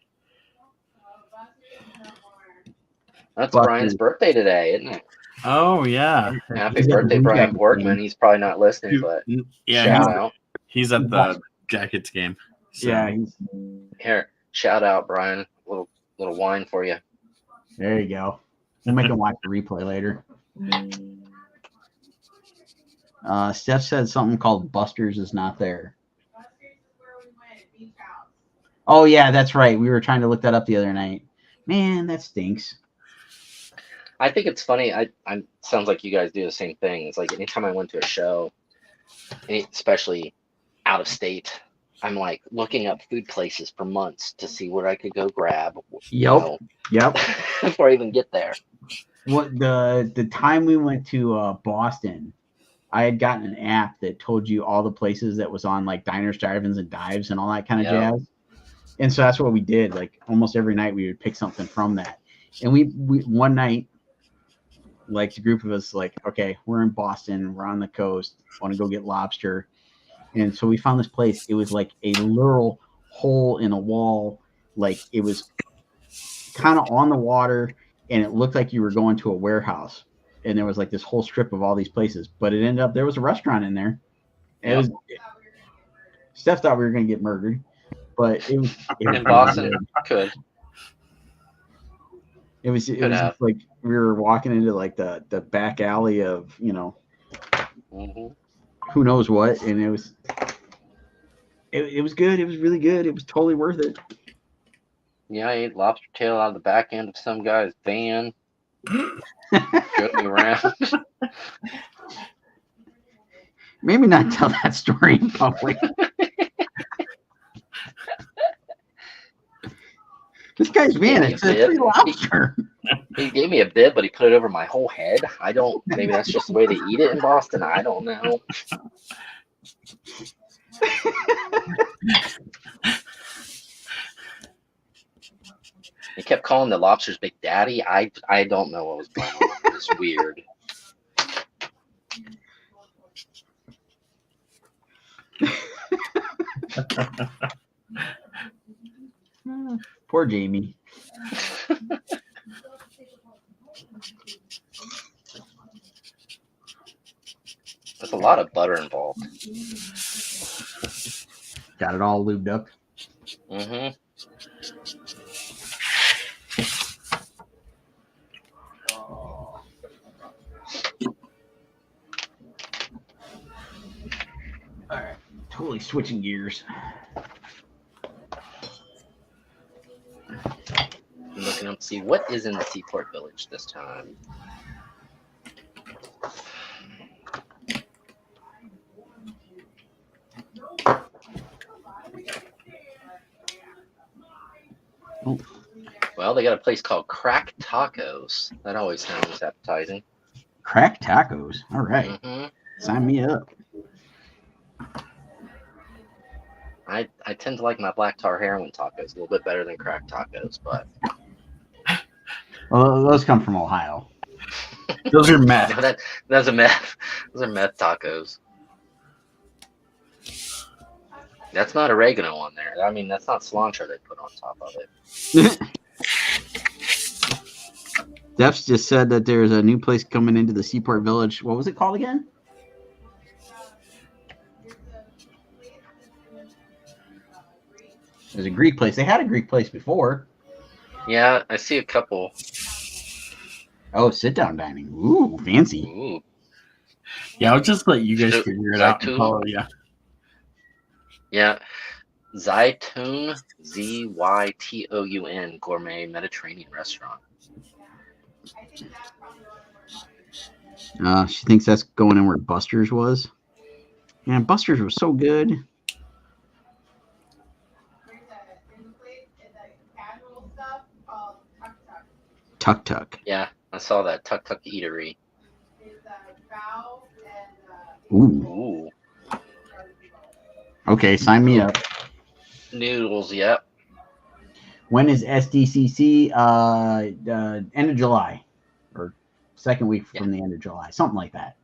That's Brian's birthday today, isn't it? Oh, yeah. Happy birthday, Brian Borkman. He's probably not listening, but shout out. He's at the Jackets game. So. Yeah. Here, shout out, Brian. Little wine for you. There you go. We'll make him watch the replay later. Steph said something called Buster's is not there. Buster's is where we went at Beach House. Oh, yeah, that's right. We were trying to look that up the other night. Man, that stinks. I think it's funny. I sounds like you guys do the same thing. It's like anytime I went to a show, especially out of state, I'm like looking up food places for months to see what I could go grab. Yep. Before I even get there. What the time we went to Boston, I had gotten an app that told you all the places that was on like diners, drive-ins, and dives and all that kind of jazz. And so that's what we did. Like almost every night we would pick something from that. And we one night, like the group of us, like, okay, we're in Boston, we're on the coast, want to go get lobster. And so we found this place. It was like a literal hole in a wall. Like it was kind of on the water, and it looked like you were going to a warehouse. And there was like this whole strip of all these places. But it ended up, there was a restaurant in there. Steph thought we were going to get murdered. But it was in Boston, could. It was just like we were walking into like the back alley of, who knows what, and it was good. It was really good. It was totally worth it. Yeah, I ate lobster tail out of the back end of some guy's van. Drove me around. Maybe not tell that story in public. This guy's van, it's a free lobster. He gave me a bib, but he put it over my whole head. Maybe that's just the way they eat it in Boston. I don't know. He kept calling the lobsters Big Daddy. I don't know what was going on. It was weird. Poor Jamie. There's a lot of butter involved. Got it all lubed up. Mm-hmm. All right, totally switching gears. Let's see what is in the Seaport Village this time. Oh. Well, they got a place called Crack Tacos. That always sounds appetizing. Crack tacos. All right. Mm-hmm. Sign me up. I tend to like my black tar heroin tacos a little bit better than crack tacos, but Well, those come from Ohio. Those are meth. no, that's a meth. Those are meth tacos. That's not oregano on there. I mean, that's not cilantro they put on top of it. Def's just said that there's a new place coming into the Seaport Village. What was it called again? There's a Greek place. They had a Greek place before. Yeah, I see a couple. Oh, sit-down dining. Ooh, fancy. Ooh. Yeah, I'll just let you guys figure it out. Yeah. Zaytoun, Zytoun gourmet Mediterranean restaurant. She thinks that's going in where Buster's was. Man, Buster's was so good. Tuk Tuk. Yeah, I saw that Tuk Tuk Eatery. Ooh. Okay, sign me up. Noodles, yep. When is SDCC? End of July, or second week from the end of July, something like that.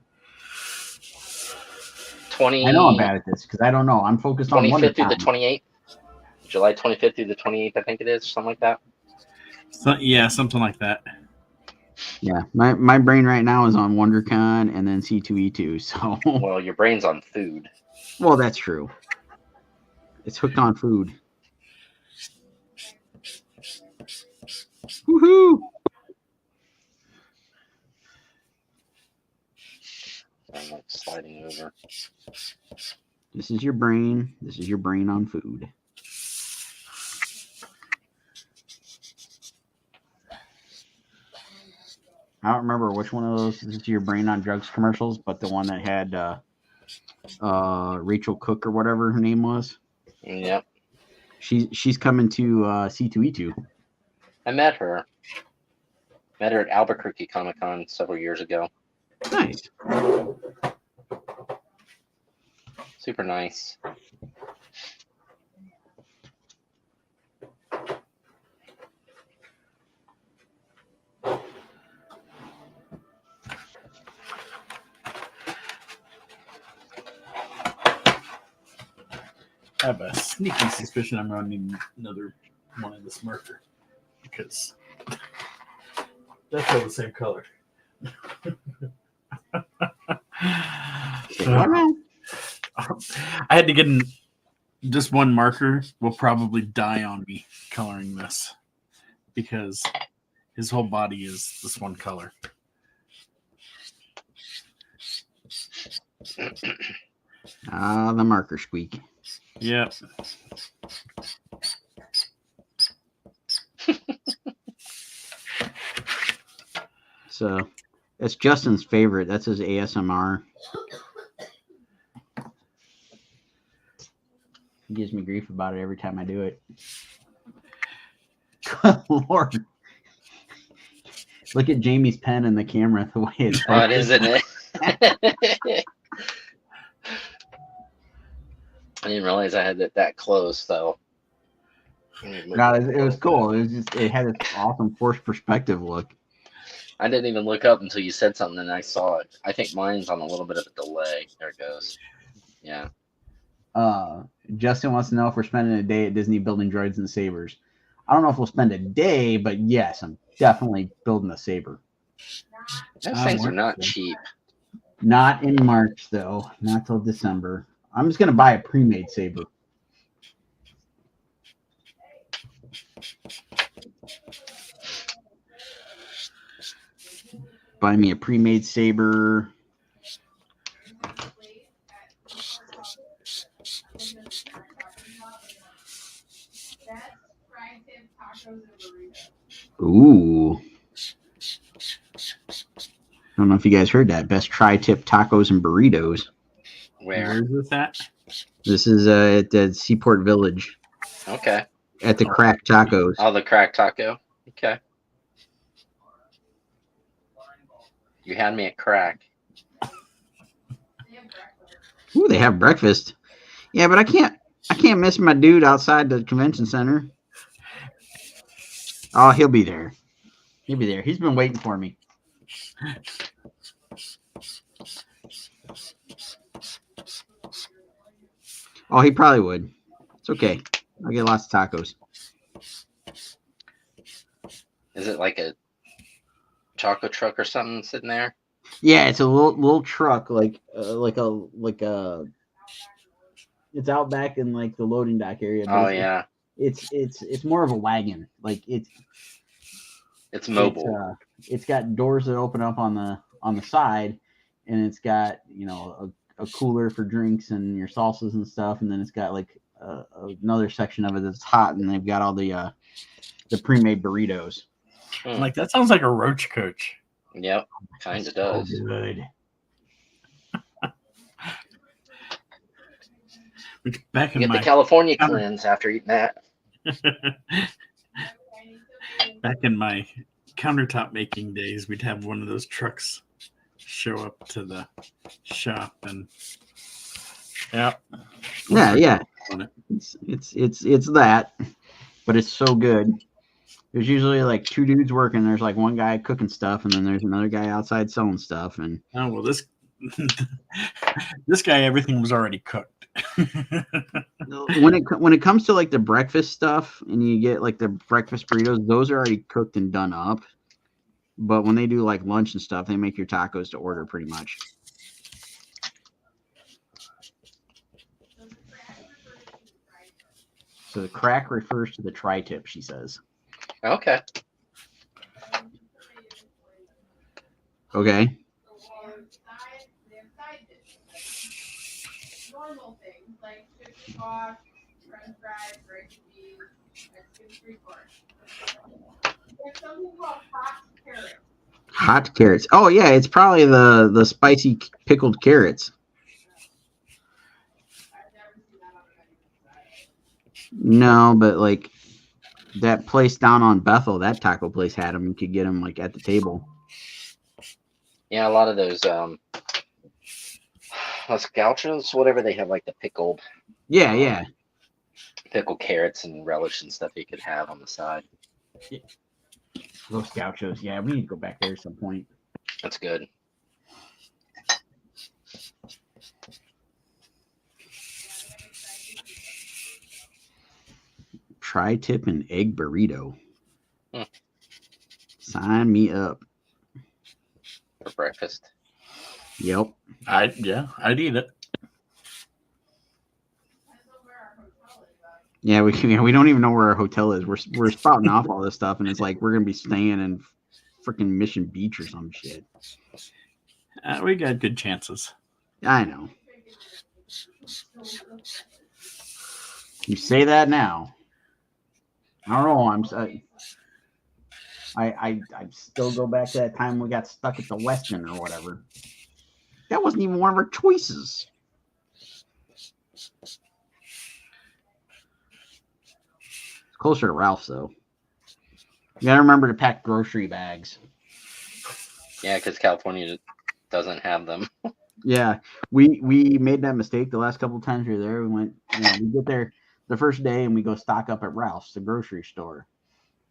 20. I know I'm bad at this because I don't know. I'm focused on 25th through the WonderCon. 28th. July 25th through the 28th, I think it is, something like that. So, yeah, something like that. Yeah, my brain right now is on WonderCon and then C2E2. So. Well, your brain's on food. Well, that's true. It's hooked on food. Woohoo! I'm like sliding over. This is your brain. This is your brain on food. I don't remember which one of those is your brain on drugs commercials, but the one that had Rachel Cook or whatever her name was. Yep. She's coming to C2E2. I met her. Met her at Albuquerque Comic Con several years ago. Nice. Super nice. I have a sneaky suspicion I'm going to need another one of this marker because that's all the same color. I had to get just one marker will probably die on me coloring this because his whole body is this one color. The marker squeak. Yeah. So that's Justin's favorite. That's his ASMR. He gives me grief about it every time I do it. Good Lord. Look at Jamie's pen and the camera the way it's What isn't it? I didn't realize I had it that close, though. No, it was cool. It had this awesome forced perspective look. I didn't even look up until you said something and I saw it. I think mine's on a little bit of a delay. There it goes. Yeah. Justin wants to know if we're spending a day at Disney building droids and sabers. I don't know if we'll spend a day, but yes, I'm definitely building a saber. Those things are not cheap. Not in March, though. Not till December. I'm just going to buy a pre-made saber. Buy me a pre-made saber. Ooh. I don't know if you guys heard that. Best tri-tip tacos and burritos. Where? is this at? This is at the Seaport Village. Okay. At the Crack Tacos. Oh, the crack taco. Okay. You had me at crack. Ooh, they have breakfast. Yeah, but I can't miss my dude outside the convention center. Oh, he'll be there. He'll be there. He's been waiting for me. Oh, he probably would. It's okay. I'll get lots of tacos. Is it like a taco truck or something sitting there? Yeah, it's a little truck, like it's out back in like the loading dock area. Oh yeah. It's more of a wagon. Like it's mobile. It's got doors that open up on the side, and it's got a cooler for drinks and your salsas and stuff, and then it's got like another section of it that's hot, and they've got all the pre-made burritos. Like that sounds like a roach coach. Yep, kind of does. So good. Back in Get my the California cleanse after eating that. Back in my countertop making days, we'd have one of those trucks show up to the shop, and yeah. It's that, but it's so good. There's usually like two dudes working. There's like one guy cooking stuff, and then there's another guy outside selling stuff. And oh well, this guy, everything was already cooked. when it comes to like the breakfast stuff, and you get like the breakfast burritos, those are already cooked and done up. But when they do like lunch and stuff, they make your tacos to order pretty much. So the crack refers to the tri-tip, she says. Okay. Okay. Normal things like chicken squash, french fries, breakfast beans, Mexican street corn. There's something called hot carrots. Hot carrots. Oh yeah, it's probably the spicy pickled carrots. I've never seen that on the menu. No, but like that place down on Bethel, that taco place had them. You could get them like at the table. Yeah, a lot of those Los Gauchos, whatever, they have like the pickled. Yeah. Pickled carrots and relish and stuff you could have on the side. Los Gauchos. Yeah, we need to go back there at some point. That's good. Tri-tip and egg burrito. Sign me up. For breakfast. Yep. I'd eat it. Yeah, we don't even know where our hotel is. We're spouting off all this stuff, and it's like we're gonna be staying in freaking Mission Beach or some shit. We got good chances. I know. You say that now. I don't know. I still go back to that time we got stuck at the Westin or whatever. That wasn't even one of our choices. It's closer to Ralph's though. You gotta remember to pack grocery bags. Yeah, because California doesn't have them. Yeah, we made that mistake the last couple of times we were there. We went, we get there the first day and we go stock up at Ralph's, the grocery store,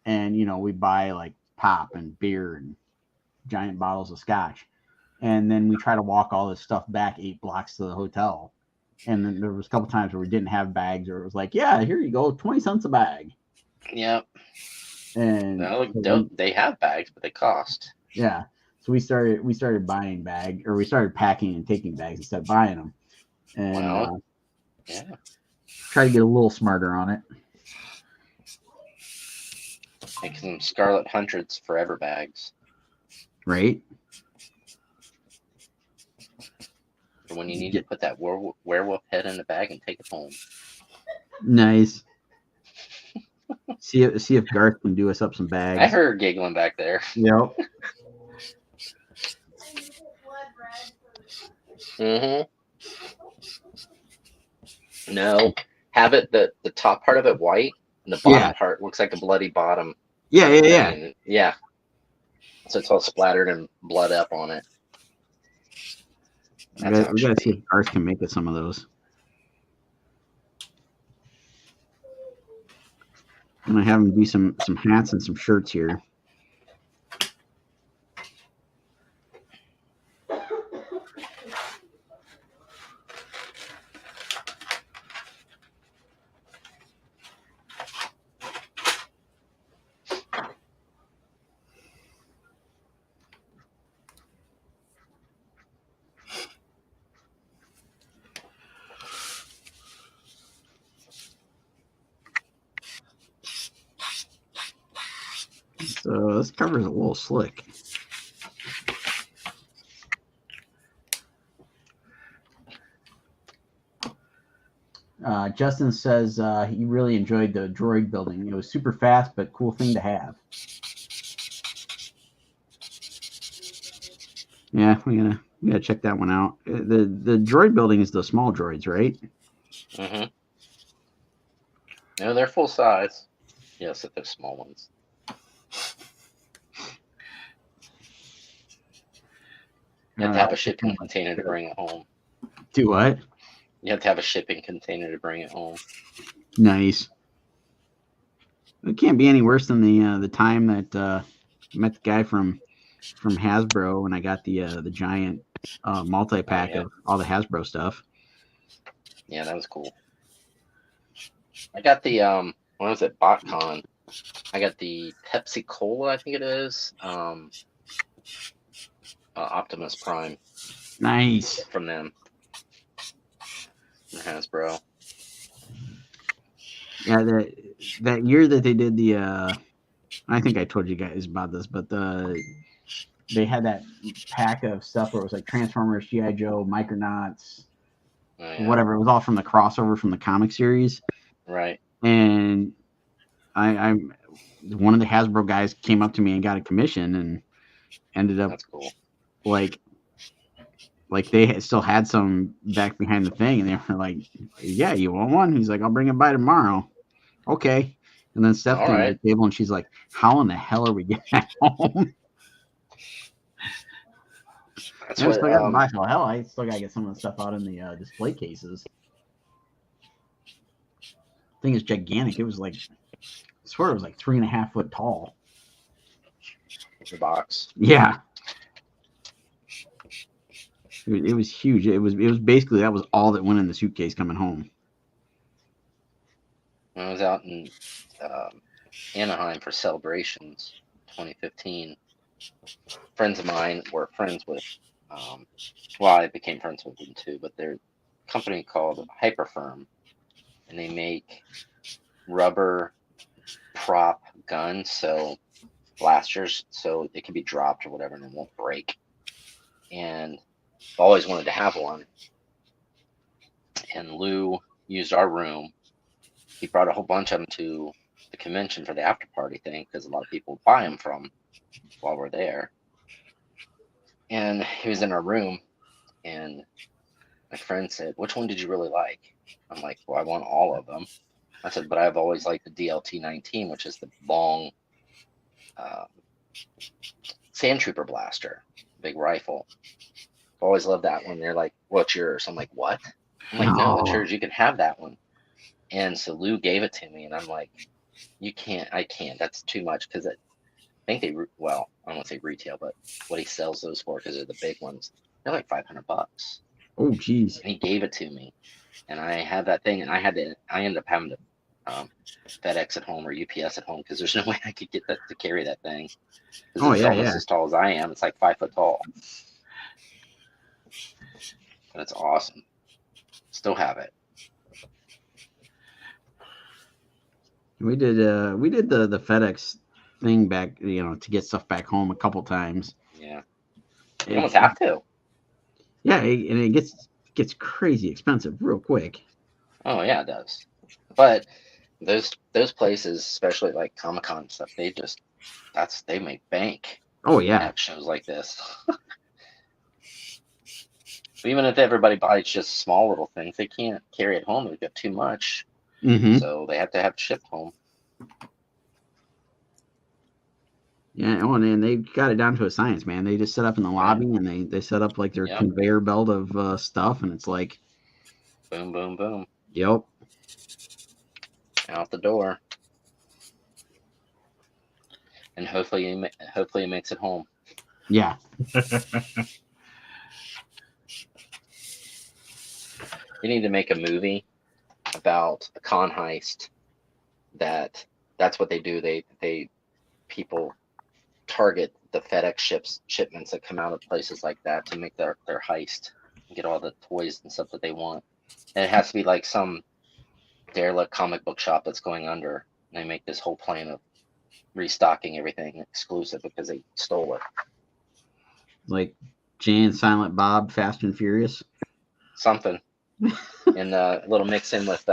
and we buy like pop and beer and giant bottles of scotch, and then we try to walk all this stuff back 8 blocks to the hotel, and then there was a couple times where we didn't have bags, or it was like, yeah, here you go, 20 cents a bag. Yep. And no, they have bags, but they cost. Yeah. So we started buying bags, or we started packing and taking bags instead of buying them. And yeah. Try to get a little smarter on it. Make some Scarlet Hundreds forever bags. Right. For when you need to put that werewolf head in the bag and take it home. Nice. See if Garth can do us up some bags. I heard her giggling back there. Yep. No, have it the top part of it white, and the bottom part looks like a bloody bottom. Yeah. So it's all splattered and blood up on it. We gotta see if Garth can make us some of those. I'm gonna have him do some hats and some shirts here. So this cover is a little slick. Justin says he really enjoyed the droid building. It was super fast, but cool thing to have. Yeah, we gotta check that one out. The droid building is the small droids, right? Mm-hmm. No, they're full size. Yes, if they're small ones. You have to have a shipping container to bring it home. Do what? You have to have a shipping container to bring it home. Nice. It can't be any worse than the time that I met the guy from Hasbro when I got the giant multi-pack of all the Hasbro stuff. Yeah, that was cool. I got the what was it, BotCon? I got the Pepsi Cola, I think it is. Optimus Prime. Nice. From them. From Hasbro. Yeah, that year that they did the I think I told you guys about this, but they had that pack of stuff where it was like Transformers, G.I. Joe, Micronauts, whatever. It was all from the crossover from the comic series. Right. And I one of the Hasbro guys came up to me and got a commission and ended up That's cool. like they still had some back behind the thing, and they were like, "Yeah, you want one?" He's like, "I'll bring it by tomorrow." Okay. And then Steph came to the table and she's like, "How in the hell are we getting that home?" That's I still got my hell. I still gotta get some of the stuff out in the display cases. Thing is gigantic. It was like, I swear it was like 3.5 foot tall. The box. Yeah. It was huge. It was basically, that was all that went in the suitcase coming home. When I was out in Anaheim for celebrations 2015, friends of mine were friends with, well, I became friends with them too, but they're a company called Hyperfirm, and they make rubber prop guns, so blasters, so it can be dropped or whatever and it won't break. And I've always wanted to have one. And Lou used our room. He brought a whole bunch of them to the convention for the after party thing because a lot of people buy them from while we're there. And he was in our room, and my friend said, "Which one did you really like?" I'm like, "Well, I want all of them." I said, "But I've always liked the DLT-19, which is the long sand trooper blaster, big rifle. I've always loved that one." They're like, "What's yours?" I'm like, "What?" I'm like, "No, it's yours. You can have that one." And so Lou gave it to me, and I'm like, "You can't. I can't. That's too much." Because I think they, well, I don't want to say retail, but what he sells those for, because they're the big ones, they're like $500. Oh, geez. And he gave it to me, and I had that thing, and I ended up having to FedEx at home or UPS at home because there's no way I could get that to carry that thing. Because it's almost as tall as I am. It's like 5 foot tall. And it's awesome. Still have it. We did the FedEx thing back, to get stuff back home a couple times. Yeah. You almost have to. Yeah, and it gets crazy expensive real quick. Oh yeah, it does. But those places, especially like Comic-Con stuff, they make bank. Oh yeah. At shows like this. Even if everybody buys just small little things, they can't carry it home. They've got too much. Mm-hmm. So they have to have it shipped home. Yeah, and they got it down to a science, man. They just set up in the lobby and they set up like their conveyor belt of stuff, and it's like boom, boom, boom. Yep. Out the door. And hopefully it makes it home. Yeah. You need to make a movie about a con heist. That's what they do. They people target the FedEx shipments that come out of places like that to make their heist and get all the toys and stuff that they want. And it has to be like some derelict comic book shop that's going under. And they make this whole plan of restocking everything exclusive because they stole it. Like Jay and Silent Bob, Fast and Furious. Something. And a little mix in with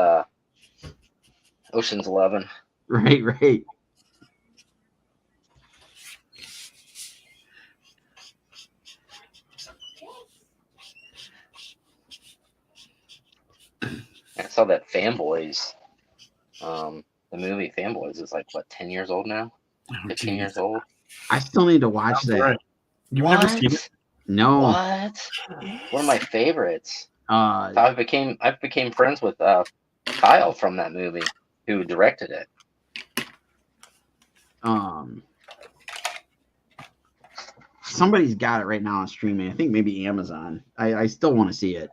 Ocean's 11. Right. I saw that Fanboys. The movie Fanboys is like, what, 10 years old now? 15 years old? I still need to watch that. Right. You've never seen it? No. What? One of my favorites. I I became friends with Kyle from that movie, who directed it. Somebody's got it right now on streaming. I think maybe Amazon. I still want to see it.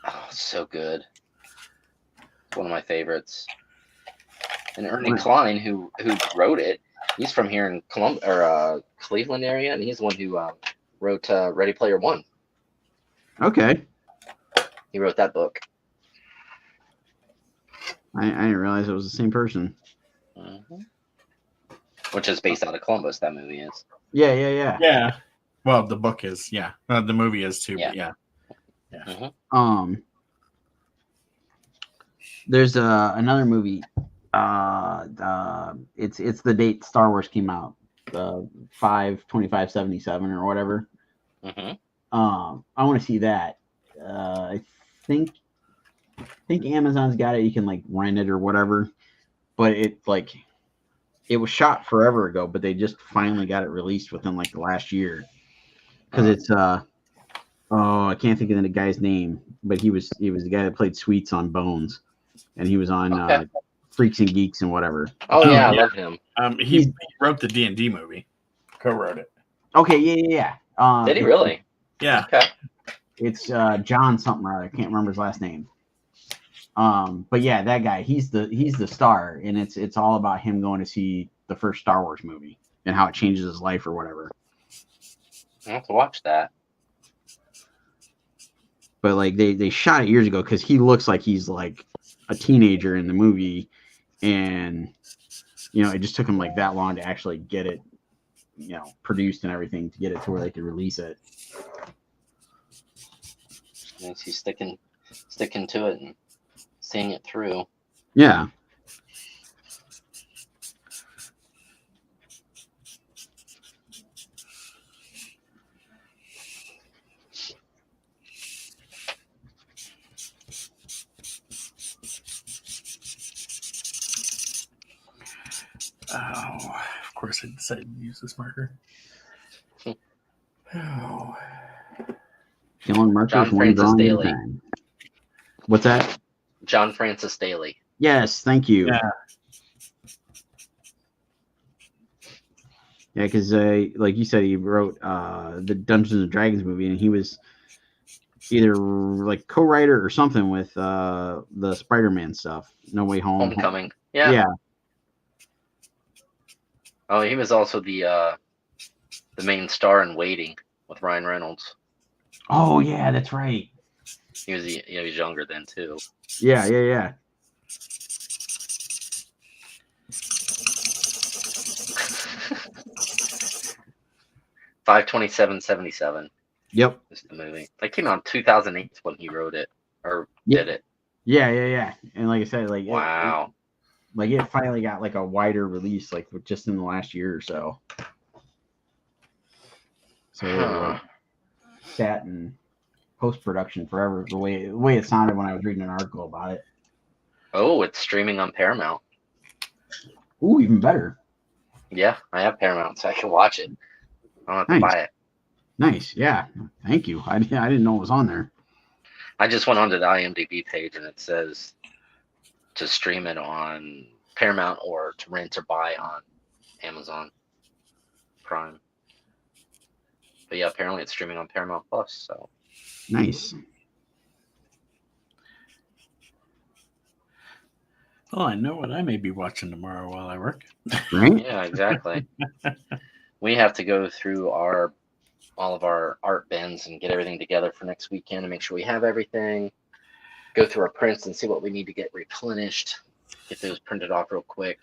Oh, it's so good. It's one of my favorites. And Ernie Klein, who wrote it, he's from here in Cleveland area, and he's the one who wrote Ready Player One. Okay. He wrote that book. I didn't realize it was the same person. Mm-hmm. Which is based out of Columbus, that movie is. Yeah. Yeah. Well, the book is, yeah. The movie is too, yeah. but yeah. Mm-hmm. There's another movie. It's the date Star Wars came out, 5/25/77 or whatever. Mm-hmm. I want to see that. I think Amazon's got it. You can like rent it or whatever, but it was shot forever ago, but they just finally got it released within like the last year. Because it's I can't think of the guy's name, but he was the guy that played Sweets on Bones, and he was on Freaks and Geeks and whatever. Oh yeah, I love him. He wrote the D&D movie, co-wrote it. Okay, yeah. Did he really? Yeah. Okay. It's John something or other. I can't remember his last name. But yeah, that guy, he's the star, and it's all about him going to see the first Star Wars movie and how it changes his life or whatever. I have to watch that. But like they shot it years ago because he looks like he's like a teenager in the movie, and it just took him like that long to actually get it, produced and everything to get it to where they could release it. Makes you sticking to it and seeing it through. Yeah. Oh, of course I decided to use this marker. Oh. Killing markers, John one Francis drawing at a Daly. time. What's that? John Francis Daly. Yes, thank you. Yeah. Yeah, because like you said, he wrote the Dungeons and Dragons movie, and he was either like co-writer or something with the Spider-Man stuff. No Way Home. Homecoming. Yeah. Yeah. Oh, he was also the main star in Waiting with Ryan Reynolds. Oh yeah, that's right. He was younger then too. Yeah. 5/27/77. Yep. Is the movie. That came out in 2008 when he wrote it or did it. Yeah. And like I said, like wow. like it finally got like a wider release, like just in the last year or so. So it like, sat in post-production forever. The way it sounded when I was reading an article about it. Oh, it's streaming on Paramount. Ooh, even better. Yeah, I have Paramount, so I can watch it. I don't have to buy it. Nice, yeah. Thank you. I didn't know it was on there. I just went onto the IMDb page and it says to stream it on Paramount or to rent or buy on Amazon Prime. But yeah, apparently it's streaming on Paramount Plus. So nice. Well, I know what I may be watching tomorrow while I work. Right? Yeah, exactly. We have to go through all of our art bins and get everything together for next weekend and make sure we have everything. Go through our prints and see what we need to get replenished. Get those printed off real quick.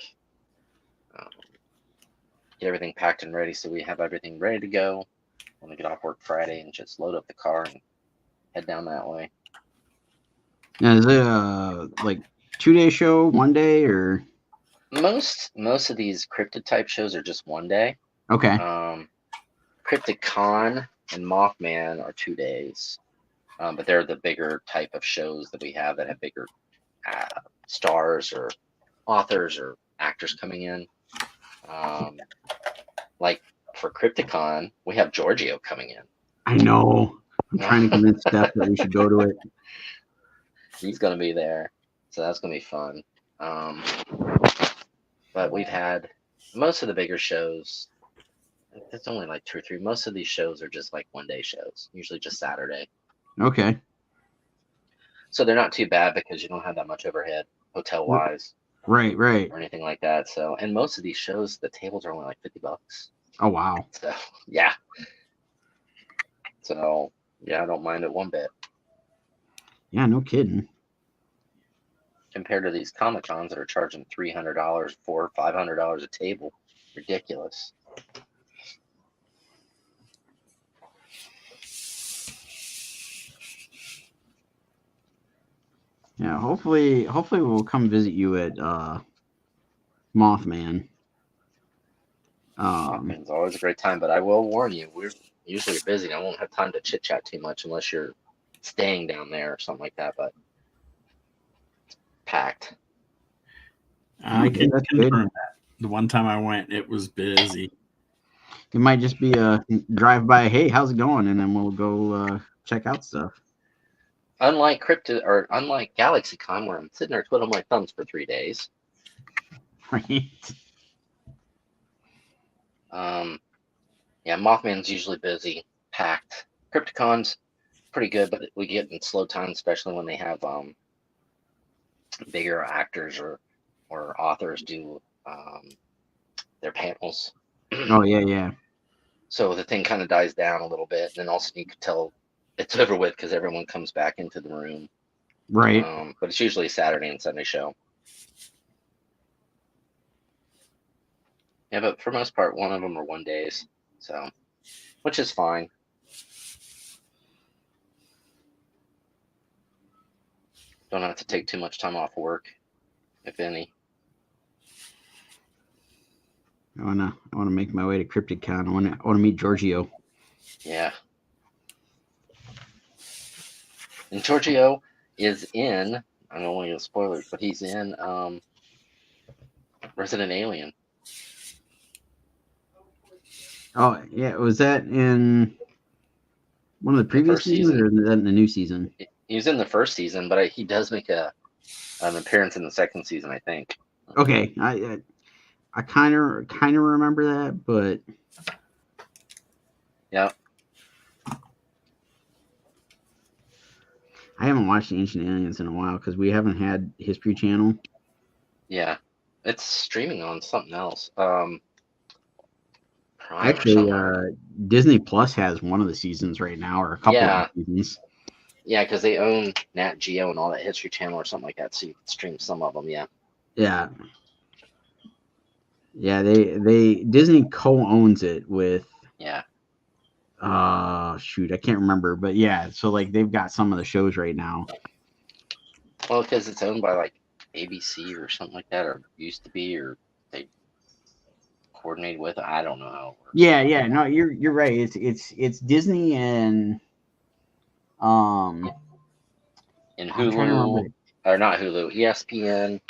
Get everything packed and ready so we have everything ready to go when we get off work Friday and just load up the car and head down that way. Now, is it like 2-day show, 1 day, or Most of these cryptid type shows are just 1 day. okay? Cryptid Con and Mothman are 2 days, but they're the bigger type of shows that we have that have bigger stars or authors or actors coming in. Like for Crypticon, we have Giorgio coming in. I know. I'm trying to convince Steph that we should go to it. He's going to be there, so that's going to be fun. But we've had most of the bigger shows. There's only like 2 or 3. Most of these shows are just like 1 day shows, usually just Saturday. Okay. So they're not too bad because you don't have that much overhead hotel wise. Right. Or anything like that. So, and most of these shows, the tables are only like $50. Oh wow. So yeah. So yeah, I don't mind it one bit. Yeah, no kidding. Compared to these Comic Cons that are charging $300, $400, $500 a table, ridiculous. Yeah, hopefully we'll come visit you at Mothman. Mothman's always a great time, but I will warn you, we're usually busy. I won't have time to chit chat too much unless you're staying down there or something like that. But it's packed. I can confirm that. The one time I went, it was busy. It might just be a drive by. Hey, how's it going? And then we'll go check out stuff. Unlike GalaxyCon, where I'm sitting there twiddling my thumbs for 3 days. Right. Yeah, Mothman's usually busy, packed. Crypticon's pretty good, but we get in slow time, especially when they have bigger actors or authors do their panels. Oh yeah. So the thing kind of dies down a little bit, and then also you can tell it's over with because everyone comes back into the room. Right. But it's usually a Saturday and Sunday show. Yeah, but for most part, one of them are 1 days, so which is fine. Don't have to take too much time off work, if any. I wanna make my way to CryptidCon. I wanna meet Giorgio. Yeah. And Giorgio is in, I don't want to give spoilers, but he's in Resident Alien. Oh yeah, was that in one of the previous seasons or in the new season? He was in the first season, but he does make an appearance in the second season, I think. Okay, I kind of remember that, but yeah, I haven't watched Ancient Aliens in a while because we haven't had History Channel. Yeah, it's streaming on something else. Actually, Disney Plus has one of the seasons right now, or a couple of seasons. Yeah, because they own Nat Geo and all that History Channel or something like that, so you can stream some of them. Yeah. Yeah. Yeah, they Disney co-owns it with. Yeah. Shoot, I can't remember, but yeah, so like they've got some of the shows right now. Well, because it's owned by like ABC or something like that, or used to be, or they coordinated with. I don't know how it works. Yeah. No, you're right. It's Disney and And I'm trying to Hulu, remember. or not Hulu, ESPN,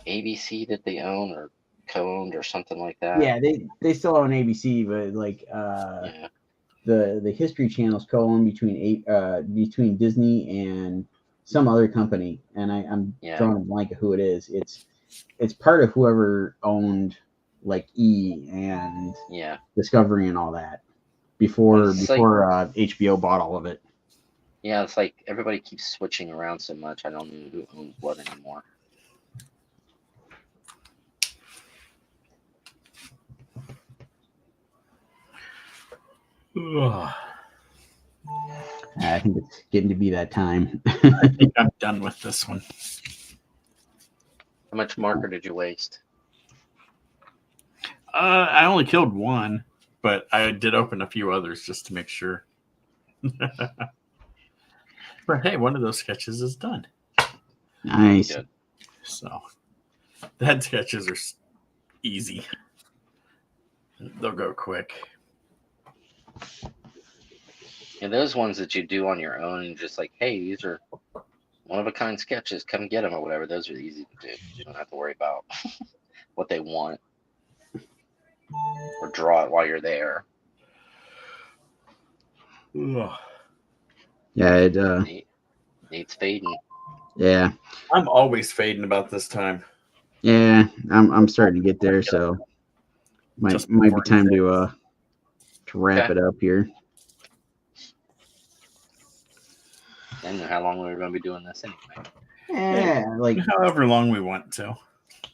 ABC that they own or co-owned or something like that. Yeah, they still own ABC, but like Yeah. the History Channel is co-owned between Disney and some other company, and I'm drawing a blank of who it is. It's part of whoever owned like E and Discovery and all that before HBO bought all of it. Yeah, it's like everybody keeps switching around so much. I don't know who owns what anymore. I think it's getting to be that time. I think I'm done with this one. How much marker did you waste? I only killed one, but I did open a few others just to make sure. But hey, one of those sketches is done. Nice. Good. So the head sketches are easy. They'll go quick. And those ones that you do on your own and just like, hey, these are one-of-a-kind sketches, come get them or whatever, those are easy to do. You don't have to worry about what they want or draw it while you're there. Ugh. Yeah, Nate's fading. Yeah. I'm always fading about this time. Yeah, I'm starting to get there, so might be time to wrap it up here. I don't know how long we're going to be doing this anyway. Yeah, like however long we want to.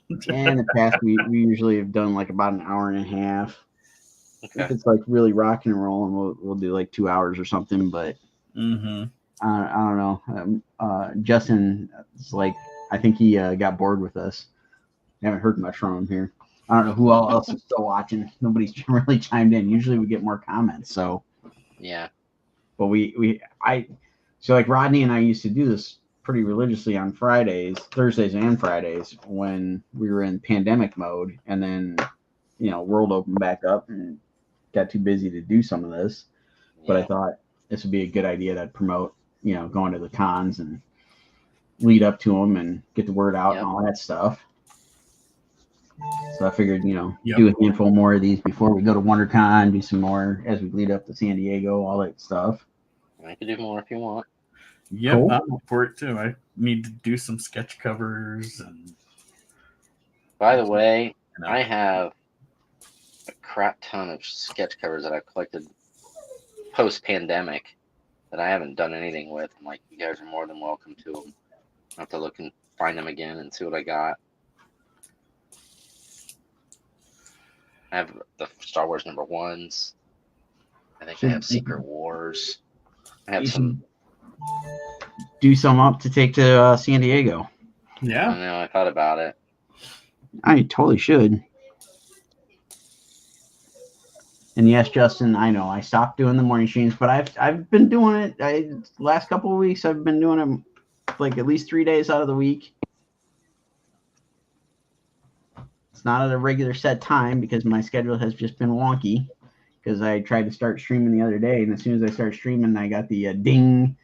In the past, we usually have done like about an hour and a half. Okay. If it's like really rocking and rolling, we'll do like 2 hours or something. But I don't know. Justin is like, I think he got bored with us. I haven't heard much from him here. I don't know who else is still watching. Nobody's really chimed in. Usually we get more comments. So yeah. But so like Rodney and I used to do this pretty religiously on Thursdays and Fridays when we were in pandemic mode, and then world opened back up and got too busy to do some of this. But I thought this would be a good idea to promote, going to the cons and lead up to them and get the word out and all that stuff. So I figured, do a handful more of these before we go to WonderCon, do some more as we lead up to San Diego, all that stuff. I can do more if you want. Yep, cool. I'm up for it too. I need to do some sketch covers. And by the way, I have a crap ton of sketch covers that I've collected post-pandemic that I haven't done anything with. I'm like, you guys are more than welcome to them. I'll have to look and find them again and see what I got. I have the Star Wars #1s. I think I have Secret Wars. I have some. Do some up to take to San Diego. Yeah. I know. I thought about it. I totally should. And yes, Justin, I know I stopped doing the morning streams, but I've been doing it. Last couple of weeks, I've been doing it like at least 3 days out of the week. It's not at a regular set time because my schedule has just been wonky. Because I tried to start streaming the other day, and as soon as I started streaming, I got the ding.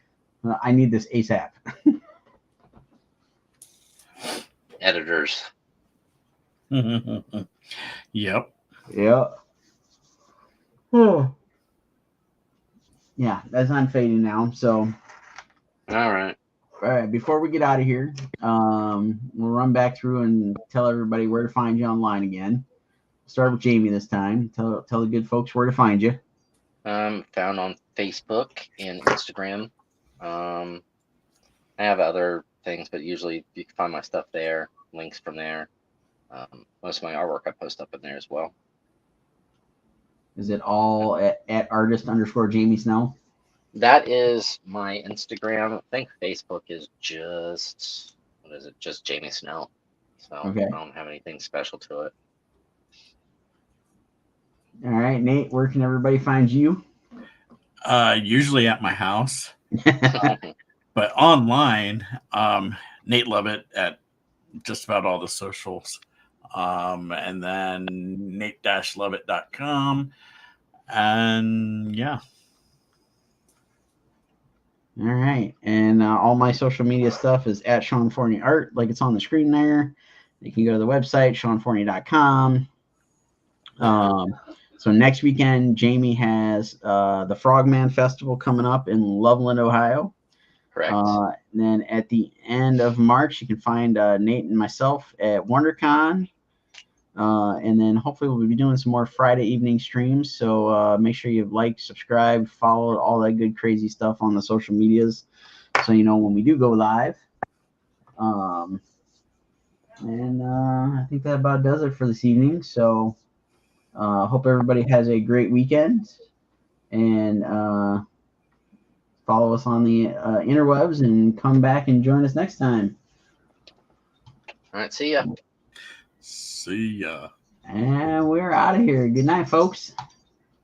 I need this ASAP. Editors. Yep. Oh. Yeah, that's on fading now. So. All right. Before we get out of here, we'll run back through and tell everybody where to find you online again. Start with Jamie this time. Tell the good folks where to find you. Found on Facebook and Instagram. I have other things, but usually you can find my stuff there. Links from there. Most of my artwork I post up in there as well. Is it all at artist_Jamie Snell? That is my Instagram. I think Facebook is just just Jamie Snell. So okay. I don't have anything special to it. All right, Nate, where can everybody find you? Usually at my house. But online, Nate Lovett at just about all the socials. And then Nate-Lovett.com. And yeah. All right. And all my social media stuff is at Sean Forney Art, like it's on the screen there. You can go to the website, SeanForney.com. So next weekend, Jamie has the Frogman Festival coming up in Loveland, Ohio. Correct. And then at the end of March, you can find Nate and myself at WonderCon. And then hopefully we'll be doing some more Friday evening streams. So make sure you like, subscribe, follow, all that good crazy stuff on the social medias, so you know when we do go live. And I think that about does it for this evening. So hope everybody has a great weekend, and follow us on the interwebs, and come back and join us next time. All right, see ya. See ya. And we're out of here. Good night, folks.